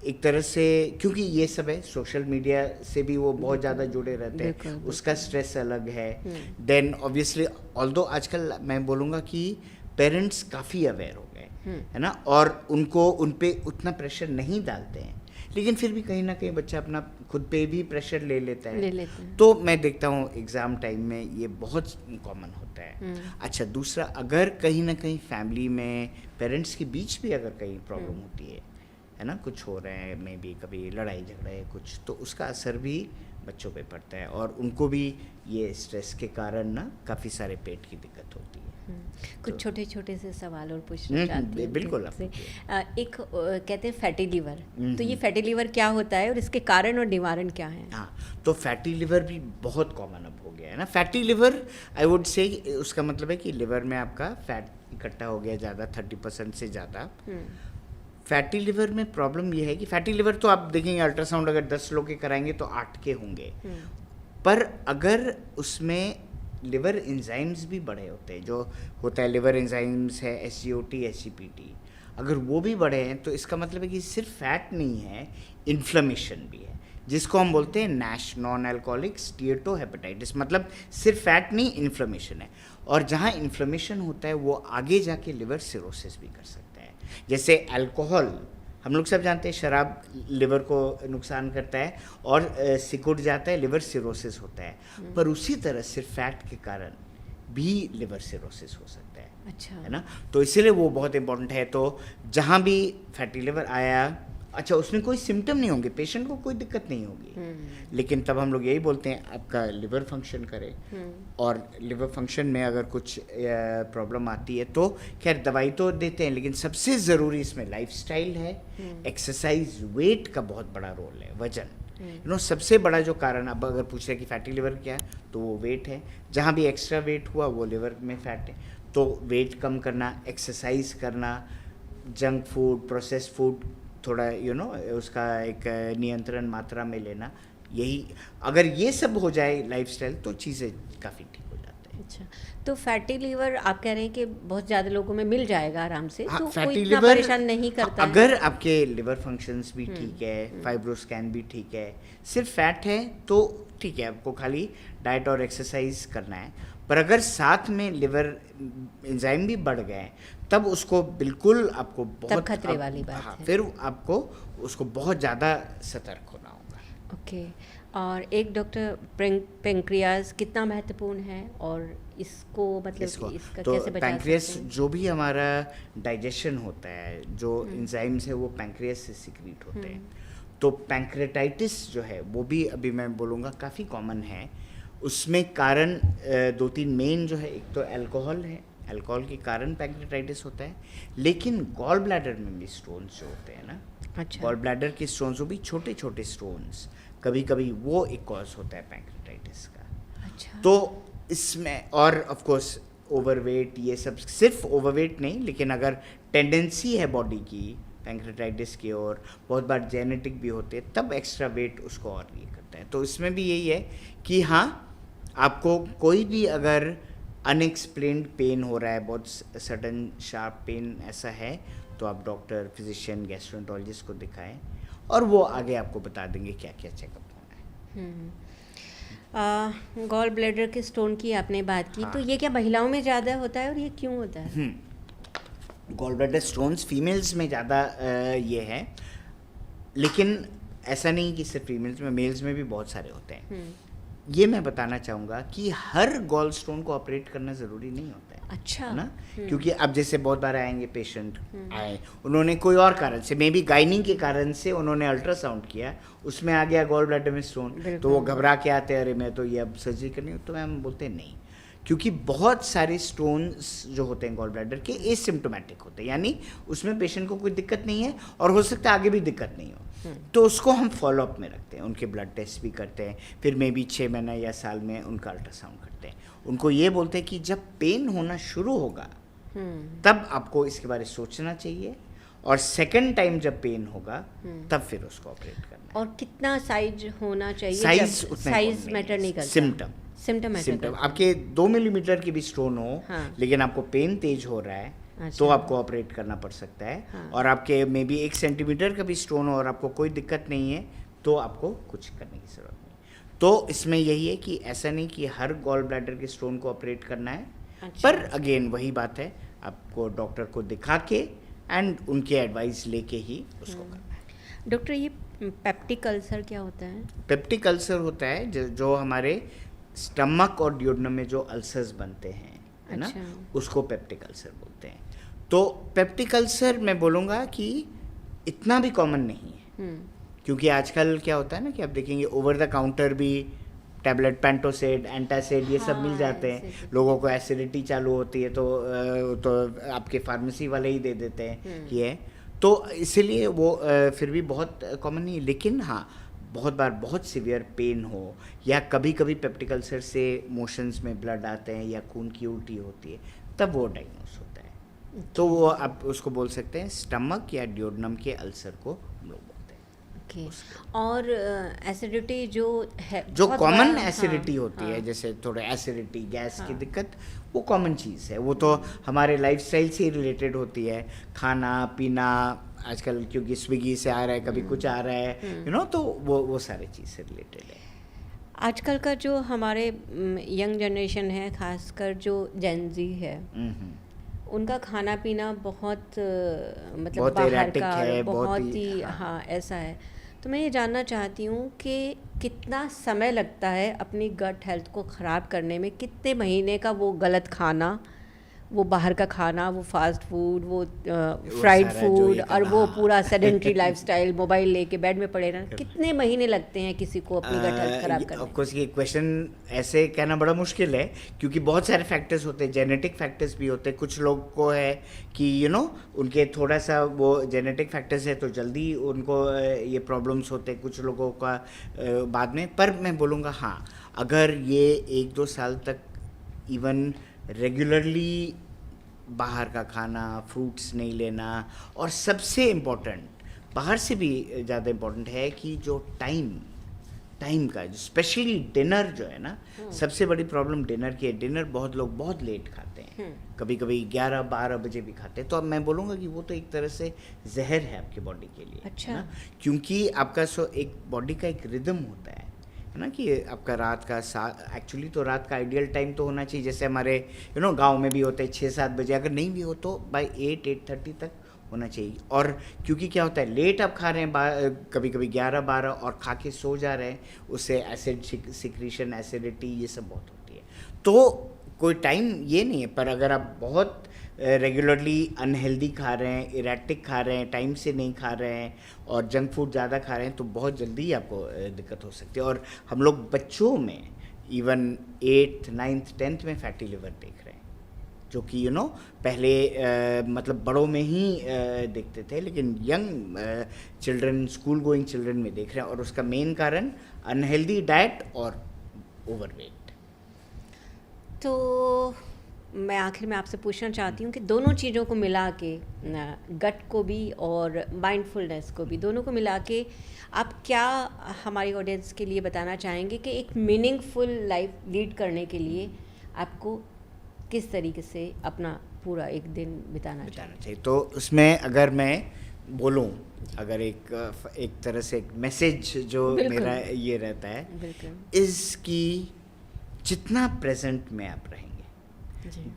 एक तरह से, क्योंकि ये सब है, सोशल मीडिया से भी वो बहुत ज़्यादा जुड़े रहते हैं, उसका स्ट्रेस अलग है। देन ऑब्वियसली ऑल्दो आजकल मैं बोलूँगा कि पेरेंट्स काफ़ी अवेयर हो गए है ना, और उनको उन पे उतना प्रेशर नहीं डालते हैं, लेकिन फिर भी कहीं ना कहीं बच्चा अपना खुद पे भी प्रेशर ले लेता है। तो मैं देखता हूँ एग्ज़ाम टाइम में ये बहुत कॉमन होता है। अच्छा, दूसरा, अगर कहीं ना कहीं फैमिली में पेरेंट्स के बीच भी अगर कहीं प्रॉब्लम होती है ना, कुछ हो रहे हैं, मे बी कभी लड़ाई झगड़ा है कुछ, तो उसका असर भी बच्चों पे पड़ता है, और उनको भी ये स्ट्रेस के कारण ना काफ़ी सारे पेट की दिक्कत होती है। कुछ छोटे छोटे से सवाल और पूछना चाहती हूँ बिल्कुल आपसे। एक कहते हैं फैटी लिवर, तो ये फैटी लिवर क्या होता है और इसके कारण और निवारण क्या है? हाँ, तो फैटी लिवर भी बहुत कॉमन अब हो गया है ना। Fatty liver I would say, उसका मतलब है कि लिवर में आपका फैट इकट्ठा हो गया ज़्यादा, 30% से ज़्यादा। फैटी लिवर में प्रॉब्लम ये है कि फैटी लिवर तो आप देखेंगे अल्ट्रासाउंड अगर 10 लोग के कराएंगे तो 8 के होंगे, पर अगर उसमें लिवर एंजाइम्स भी बड़े होते हैं, जो होता है लिवर एंजाइम्स है SGOT, SGPT, अगर वो भी बड़े हैं तो इसका मतलब है कि सिर्फ फैट नहीं है, इन्फ्लेमेशन भी है, जिसको हम बोलते हैं NASH, नॉन अल्कोहलिक स्टीएटोहेपेटाइटिस। मतलब सिर्फ फैट नहीं, इन्फ्लेमेशन है, और जहाँ इन्फ्लेमेशन होता है वो आगे जाके लिवर सिरोसिस भी कर सकता है। जैसे अल्कोहल हम लोग सब जानते हैं शराब लिवर को नुकसान करता है और सिकुड़ जाता है, लिवर सिरोसिस होता है। पर उसी तरह सिर्फ फैट के कारण भी लिवर सिरोसिस हो सकता है। अच्छा। है ना, तो इसीलिए वो बहुत इंपॉर्टेंट है। तो जहाँ भी फैटी लिवर आया, अच्छा उसमें कोई सिम्टम नहीं होंगे, पेशेंट को कोई दिक्कत नहीं होगी, लेकिन तब हम लोग यही बोलते हैं आपका लिवर फंक्शन करे। और लिवर फंक्शन में अगर कुछ प्रॉब्लम आती है तो खैर दवाई तो देते हैं, लेकिन सबसे ज़रूरी इसमें लाइफस्टाइल है, एक्सरसाइज, वेट का बहुत बड़ा रोल है, वजन। सबसे बड़ा जो कारण, अब अगर पूछ रहे कि फैटी लिवर क्या है, तो वो वेट है। जहाँ भी एक्स्ट्रा वेट हुआ वो लिवर में फैट है। तो वेट कम करना, एक्सरसाइज करना, जंक फूड, प्रोसेस फूड थोड़ा उसका एक नियंत्रण मात्रा में लेना, यही अगर ये सब हो जाए लाइफस्टाइल, तो चीज़ें काफ़ी ठीक हो जाती हैं। अच्छा, तो फैटी लिवर आप कह रहे हैं कि बहुत ज़्यादा लोगों में मिल जाएगा आराम से, हाँ, तो फैटी कोई इतना लिवर परेशान नहीं करता अगर आपके लिवर फंक्शंस भी ठीक है, फाइब्रोस्कैन भी ठीक है, सिर्फ फैट है तो ठीक है, आपको खाली डाइट और एक्सरसाइज करना है। पर अगर साथ में लिवर एंजाइम भी बढ़ गए, तब उसको बिल्कुल आपको बहुत खतरे वाली बात हाँ, है। फिर आपको उसको बहुत ज़्यादा सतर्क होना होगा। ओके। और एक डॉक्टर, पेंक्रियाज कितना महत्वपूर्ण है और इसको मतलब इसका तो कैसे बचा पैंक्रियास सकते हैं? जो भी हमारा डाइजेशन होता है, जो एंजाइम्स है वो पैंक्रियास से सिक्रीट होते हैं। तो पैंक्रेटाइटिस जो है वो भी अभी मैं बोलूँगा काफ़ी कॉमन है। उसमें कारण 2-3 मेन जो है, एक तो अल्कोहल है, अल्कोहल के कारण पैंक्रेटाइटिस होता है, लेकिन गॉल ब्लैडर में भी स्टोन्स जो होते हैं ना, अच्छा। गॉल ब्लैडर के स्टोन्स, वो भी छोटे छोटे स्टोन्स, कभी कभी वो एक कॉज होता है पैंक्रेटाइटिस का। अच्छा। तो इसमें और ऑफ कोर्स ओवरवेट, ये सब, सिर्फ ओवरवेट नहीं, लेकिन अगर टेंडेंसी है बॉडी की पैंक्रेटाइटिस की ओर, बहुत बार जेनेटिक भी होते हैं, तब एक्स्ट्रा वेट उसको और ये करता है। तो इसमें भी यही है कि हाँ, आपको कोई भी अगर अनएक्सप्लेन्ड पेन हो रहा है, बहुत सडन शार्प पेन ऐसा है, तो आप डॉक्टर, फिजिशियन, गैस्ट्रोएंटरोलॉजिस्ट को दिखाएं और वो आगे आपको बता देंगे क्या क्या चेकअप होना है। गॉल ब्लैडर के स्टोन की आपने बात की, हाँ। तो ये क्या महिलाओं में ज़्यादा होता है और ये क्यों होता है? गॉल ब्लैडर स्टोन्स फीमेल्स में ज़्यादा ये है, लेकिन ऐसा नहीं कि सिर्फ फीमेल्स में, मेल्स में भी बहुत सारे होते हैं। ये मैं बताना चाहूँगा कि हर गॉल स्टोन को ऑपरेट करना ज़रूरी नहीं होता है। अच्छा। है ना, क्योंकि अब जैसे बहुत बार आएंगे पेशेंट, आए उन्होंने कोई और कारण से, मे बी गाइनिंग के कारण से उन्होंने अल्ट्रासाउंड किया, उसमें आ गया गॉल ब्लैडर में स्टोन, तो वो घबरा के आते हैं, अरे मैं तो ये अब सर्जरी करनी हो, तो मैम बोलते हैं नहीं, क्योंकि बहुत सारे स्टोन्स जो होते हैं गॉल ब्लैडर के एसिम्प्टोमेटिक होते हैं, यानी उसमें पेशेंट को कोई दिक्कत नहीं है और हो सकता है आगे भी दिक्कत नहीं हो। तो उसको हम फॉलोअप में रखते हैं, उनके ब्लड टेस्ट भी करते हैं, फिर मे बी 6 महीना या साल में उनका अल्ट्रासाउंड करते हैं। उनको ये बोलते हैं कि जब पेन होना शुरू होगा तब आपको इसके बारे में सोचना चाहिए, और सेकंड टाइम जब पेन होगा तब फिर उसको ऑपरेट करना है। और कितना साइज होना चाहिए? साइज उतना साइज मैटर नहीं करता, सिम्टम सिम्टम आपके 2 मिलीमीटर की भी स्टोन हो, हाँ। लेकिन आपको पेन तेज हो रहा है, अच्छा। तो आपको ऑपरेट करना पड़ सकता है। हाँ। और आपके मे बी 1 सेंटीमीटर का भी स्टोन हो और आपको कोई दिक्कत नहीं है, तो आपको कुछ करने की ज़रूरत नहीं। तो इसमें यही है कि ऐसा नहीं कि हर गॉल ब्लैडर के स्टोन को ऑपरेट करना है। अच्छा। पर अगेन वही बात है, आपको डॉक्टर को दिखा के एंड उनके एडवाइस लेके ही उसको करना है। डॉक्टर, ये पेप्टिक अल्सर क्या होता है? पेप्टिक अल्सर होता है जो हमारे स्टमक और ड्यूोडेनम में जो अल्सर्स बनते हैं, है ना, अच्छा। उसको पेप्टिक अल्सर बोलते हैं। तो पेप्टिक अल्सर मैं बोलूँगा कि इतना भी कॉमन नहीं है, क्योंकि आजकल क्या होता है ना कि आप देखेंगे ओवर द काउंटर भी टैबलेट, पेंटोसेड, एंटासेड, ये सब मिल जाते हैं। लोगों को एसिडिटी चालू होती है तो आपके फार्मेसी वाले ही दे देते हैं कि है, तो इसीलिए वो फिर भी बहुत कॉमन नहीं है। लेकिन हाँ, बहुत बार बहुत सीवियर पेन हो या कभी कभी पेप्टिक अल्सर से मोशंस में ब्लड आते हैं या खून की उल्टी होती है, तब वो डायग्नोस होता है। तो वो आप उसको बोल सकते हैं स्टमक या ड्यूोडेनम के अल्सर को हम लोग बोलते हैं। ओके। और एसिडिटी जो है, जो बहुत कॉमन बड़ा, एसिडिटी हाँ, होती हाँ। है, जैसे थोड़े एसिडिटी, गैस की दिक्कत, वो कॉमन चीज़ है। वो तो हमारे लाइफस्टाइल से ही रिलेटेड होती है, खाना पीना, आजकल क्योंकि स्विगी से आ रहा है, कभी कुछ आ रहा है, तो वो सारी चीज़ से रिलेटेड है। आजकल का जो हमारे यंग जनरेशन है, खासकर जो जेन ज़ी है, उनका खाना पीना बहुत मतलब बहुत बाहर erratic का है, बहुत बहुत ही, ही हाँ ऐसा है। तो मैं ये जानना चाहती हूँ कि कितना समय लगता है अपनी गट हेल्थ को ख़राब करने में, कितने महीने का वो गलत खाना, वो बाहर का खाना, वो फास्ट फूड, वो फ्राइड सारा जो फूड ये और करना, वो हाँ। पूरा सेडेंट्री लाइफस्टाइल, मोबाइल लेके बेड में पड़े रहना, कितने महीने लगते हैं किसी को अपनी गट हेल्थ ख़राब करने में? ऑफकोर्स ये क्वेश्चन ऐसे कहना बड़ा मुश्किल है, क्योंकि बहुत सारे फैक्टर्स होते हैं, जेनेटिक फैक्टर्स भी होते हैं। कुछ लोग को है कि उनके थोड़ा सा वो जेनेटिक फैक्टर्स है तो जल्दी उनको ये प्रॉब्लम्स होते हैं, कुछ लोगों का बाद में। पर मैं बोलूँगा हाँ, अगर ये 1-2 साल तक इवन रेगुलरली बाहर का खाना, फ्रूट्स नहीं लेना, और सबसे इम्पोर्टेंट, बाहर से भी ज़्यादा इम्पोर्टेंट है कि जो टाइम का, स्पेशली डिनर जो है ना, सबसे बड़ी प्रॉब्लम डिनर की है। डिनर बहुत लोग बहुत लेट खाते हैं, कभी कभी 11-12 बजे भी खाते हैं। तो अब मैं बोलूँगा कि वो तो एक तरह से जहर है आपकी बॉडी के लिए, अच्छा। है ना, क्योंकि आपका एक बॉडी का एक रिदम होता है ना, कि आपका रात का एक्चुअली तो रात का आइडियल टाइम तो होना चाहिए, जैसे हमारे गांव में भी होते हैं 6-7 बजे, अगर नहीं भी हो तो बाय 8-8:30 तक होना चाहिए। और क्योंकि क्या होता है, लेट आप खा रहे हैं, कभी कभी 11-12, और खा के सो जा रहे हैं, उससे एसिड सिक्रीशन, एसिडिटी, ये सब बहुत होती है। तो कोई टाइम ये नहीं है, पर अगर आप बहुत रेगुलरली अनहेल्दी खा रहे हैं, इरेटिक खा रहे हैं, टाइम से नहीं खा रहे हैं, और जंक फूड ज़्यादा खा रहे हैं, तो बहुत जल्दी आपको दिक्कत हो सकती है। और हम लोग बच्चों में इवन 8th 9th 10th में फैटी लिवर देख रहे हैं, जो कि पहले मतलब बड़ों में ही देखते थे, लेकिन young children, school going children में देख रहे हैं। और उसका मेन कारण अनहेल्दी डाइट और ओवरवेट। तो मैं आखिर में आपसे पूछना चाहती हूँ कि दोनों चीज़ों को मिला के, गट को भी और माइंडफुलनेस को भी, दोनों को मिला के आप क्या हमारी ऑडियंस के लिए बताना चाहेंगे कि एक मीनिंगफुल लाइफ लीड करने के लिए आपको किस तरीके से अपना पूरा एक दिन बिताना चाहिए? तो उसमें अगर मैं बोलूं, अगर एक तरह से एक मैसेज जो मेरा ये रहता है इस कि जितना प्रेजेंट में आप रहेंगे,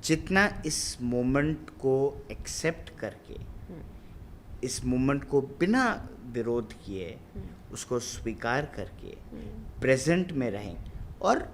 जितना इस मोमेंट को एक्सेप्ट करके, इस मोमेंट को बिना विरोध किए, उसको स्वीकार करके प्रेजेंट में रहें, और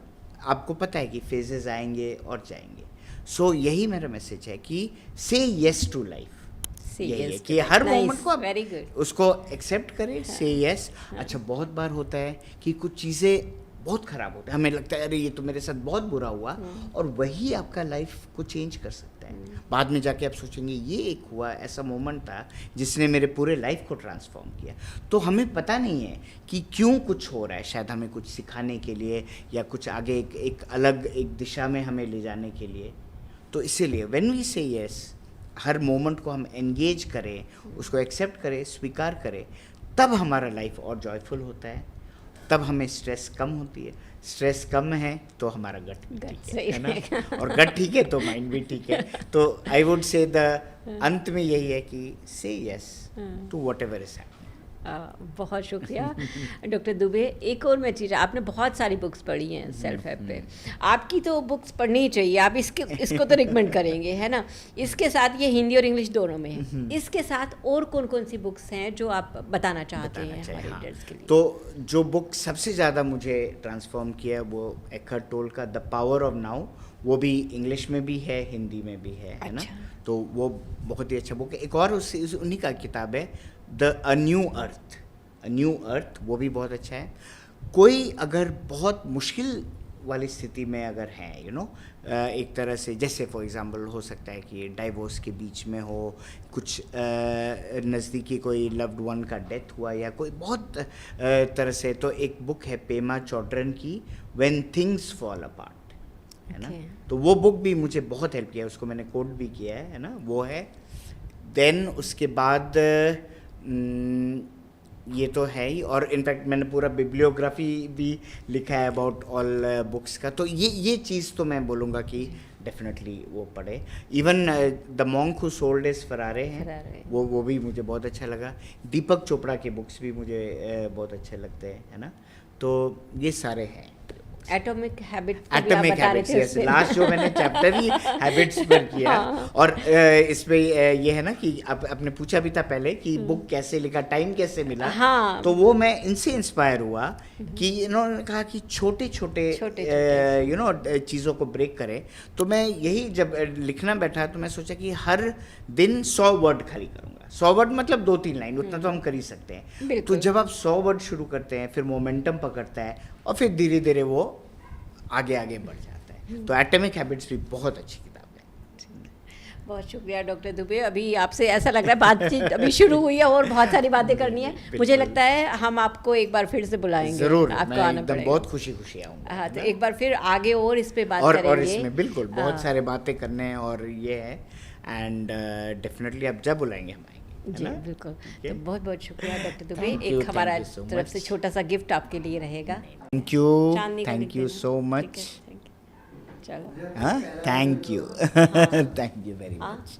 आपको पता है कि फेजेस आएंगे और जाएंगे। सो यही मेरा मैसेज है कि से येस टू लाइफ, यही है कि हर मोमेंट को आप उसको एक्सेप्ट करें, से येस। अच्छा, बहुत बार होता है कि कुछ चीज़ें बहुत ख़राब होता है, हमें लगता है अरे ये तो मेरे साथ बहुत बुरा हुआ, और वही आपका लाइफ को चेंज कर सकता है। बाद में जाके आप सोचेंगे ये एक हुआ ऐसा मोमेंट था जिसने मेरे पूरे लाइफ को ट्रांसफॉर्म किया। तो हमें पता नहीं है कि क्यों कुछ हो रहा है, शायद हमें कुछ सिखाने के लिए, या कुछ आगे एक अलग एक दिशा में हमें ले जाने के लिए। तो इसीलिए व्हेन वी से यस, हर मोमेंट को हम एंगेज करें, उसको एक्सेप्ट करें, स्वीकार करें, तब हमारा लाइफ और जॉयफुल होता है, तब हमें स्ट्रेस कम होती है। स्ट्रेस कम है तो हमारा गट ठीक है ना, और गट ठीक है तो माइंड भी ठीक है। तो आई वुड से द अंत में यही है कि से yes to whatever is happening. बहुत शुक्रिया डॉक्टर दुबे। एक और मैं चीज़, आपने बहुत सारी बुक्स पढ़ी हैं सेल्फ हेल्प पे, आपकी तो बुक्स पढ़नी ही चाहिए, आप इसको तो रिकमेंड करेंगे, है ना? इसके साथ ये हिंदी और इंग्लिश दोनों में है, इसके साथ और कौन कौन सी बुक्स हैं जो आप बताना चाहते हैं हमारे रीडर्स के लिए? तो जो बुक सबसे ज़्यादा मुझे ट्रांसफॉर्म किया है वो एखर्ट टोल का द पावर ऑफ नाउ, वो भी इंग्लिश में भी है, हिंदी में भी है ना? तो वो बहुत ही अच्छा बुक है। एक और उन्हीं का किताब है अ न्यू अर्थ, वो भी बहुत अच्छा है। कोई अगर बहुत मुश्किल वाली स्थिति में अगर हैं, एक तरह से, जैसे फॉर एग्जांपल हो सकता है कि डाइवोर्स के बीच में हो, कुछ नज़दीकी कोई लव्ड वन का डेथ हुआ, या कोई बहुत तरह से, तो एक बुक है पेमा चौधरन की व्हेन थिंग्स फॉल अपार्ट, है ना? तो वो बुक भी मुझे बहुत हेल्प किया, उसको मैंने कोट भी किया है ना, वो है। देन उसके बाद ये तो है ही, और इनफैक्ट मैंने पूरा बिब्लियोग्राफी भी लिखा है अबाउट ऑल बुक्स का। तो ये चीज़ तो मैं बोलूँगा कि डेफिनेटली वो पढ़े। Even the monk who sold his Ferrari हैं, वो भी मुझे बहुत अच्छा लगा। दीपक चोपड़ा के बुक्स भी मुझे बहुत अच्छे लगते हैं, है ना? तो ये सारे हैं। एटॉमिक हैबिट एटॉमिक बता रहे हैबिट्स, थे यस, उसमें। लास्ट जो मैंने चैप्टर ही हैबिट्स पर किया। हाँ। और इसमें ये है ना कि आपने पूछा भी था पहले कि बुक कैसे लिखा, टाइम कैसे मिला। हाँ। तो वो मैं इनसे इंस्पायर हुआ कि इन्होंने कहा कि छोटे छोटे चीज़ों को ब्रेक करें। तो मैं यही जब लिखना बैठा तो मैं सोचा कि हर दिन 100 वर्ड खाली करूँगा। 100 वर्ड मतलब 2-3 लाइन, उतना तो हम कर ही सकते हैं। तो बिल्कुल। जब आप 100 वर्ड शुरू करते हैं, फिर मोमेंटम पकड़ता है और फिर धीरे धीरे वो आगे आगे बढ़ जाता है। तो एटॉमिक हैबिट्स भी बहुत अच्छी किताब है। बहुत शुक्रिया डॉक्टर दुबे। अभी आपसे ऐसा लग रहा है बातचीत अभी शुरू हुई है और बहुत सारी बातें करनी है। मुझे लगता है हम आपको एक बार फिर से बुलाएंगे। जरूर, आपको मैं आना एकदम पड़ेगा। बहुत खुशी खुशी आऊँगा। हाँ, तो एक बार फिर आगे और इस पे बात और करेंगे। इसमें बिल्कुल बहुत हाँ। सारे बातें करने हैं और ये है, एंड डेफिनेटली आप जब बुलाएंगे हम आएंगे, है जी ना? बिल्कुल। Okay. तो बहुत बहुत शुक्रिया डॉक्टर दुबे। Thank you, एक हमारा thank you so तरफ much. से छोटा सा गिफ्ट आपके लिए रहेगा। थैंक यू, चांदनी का थैंक लिख यू देना। सो ठीक है, मच। thank you। चलो। हाँ, thank you, thank you very हाँ। मच।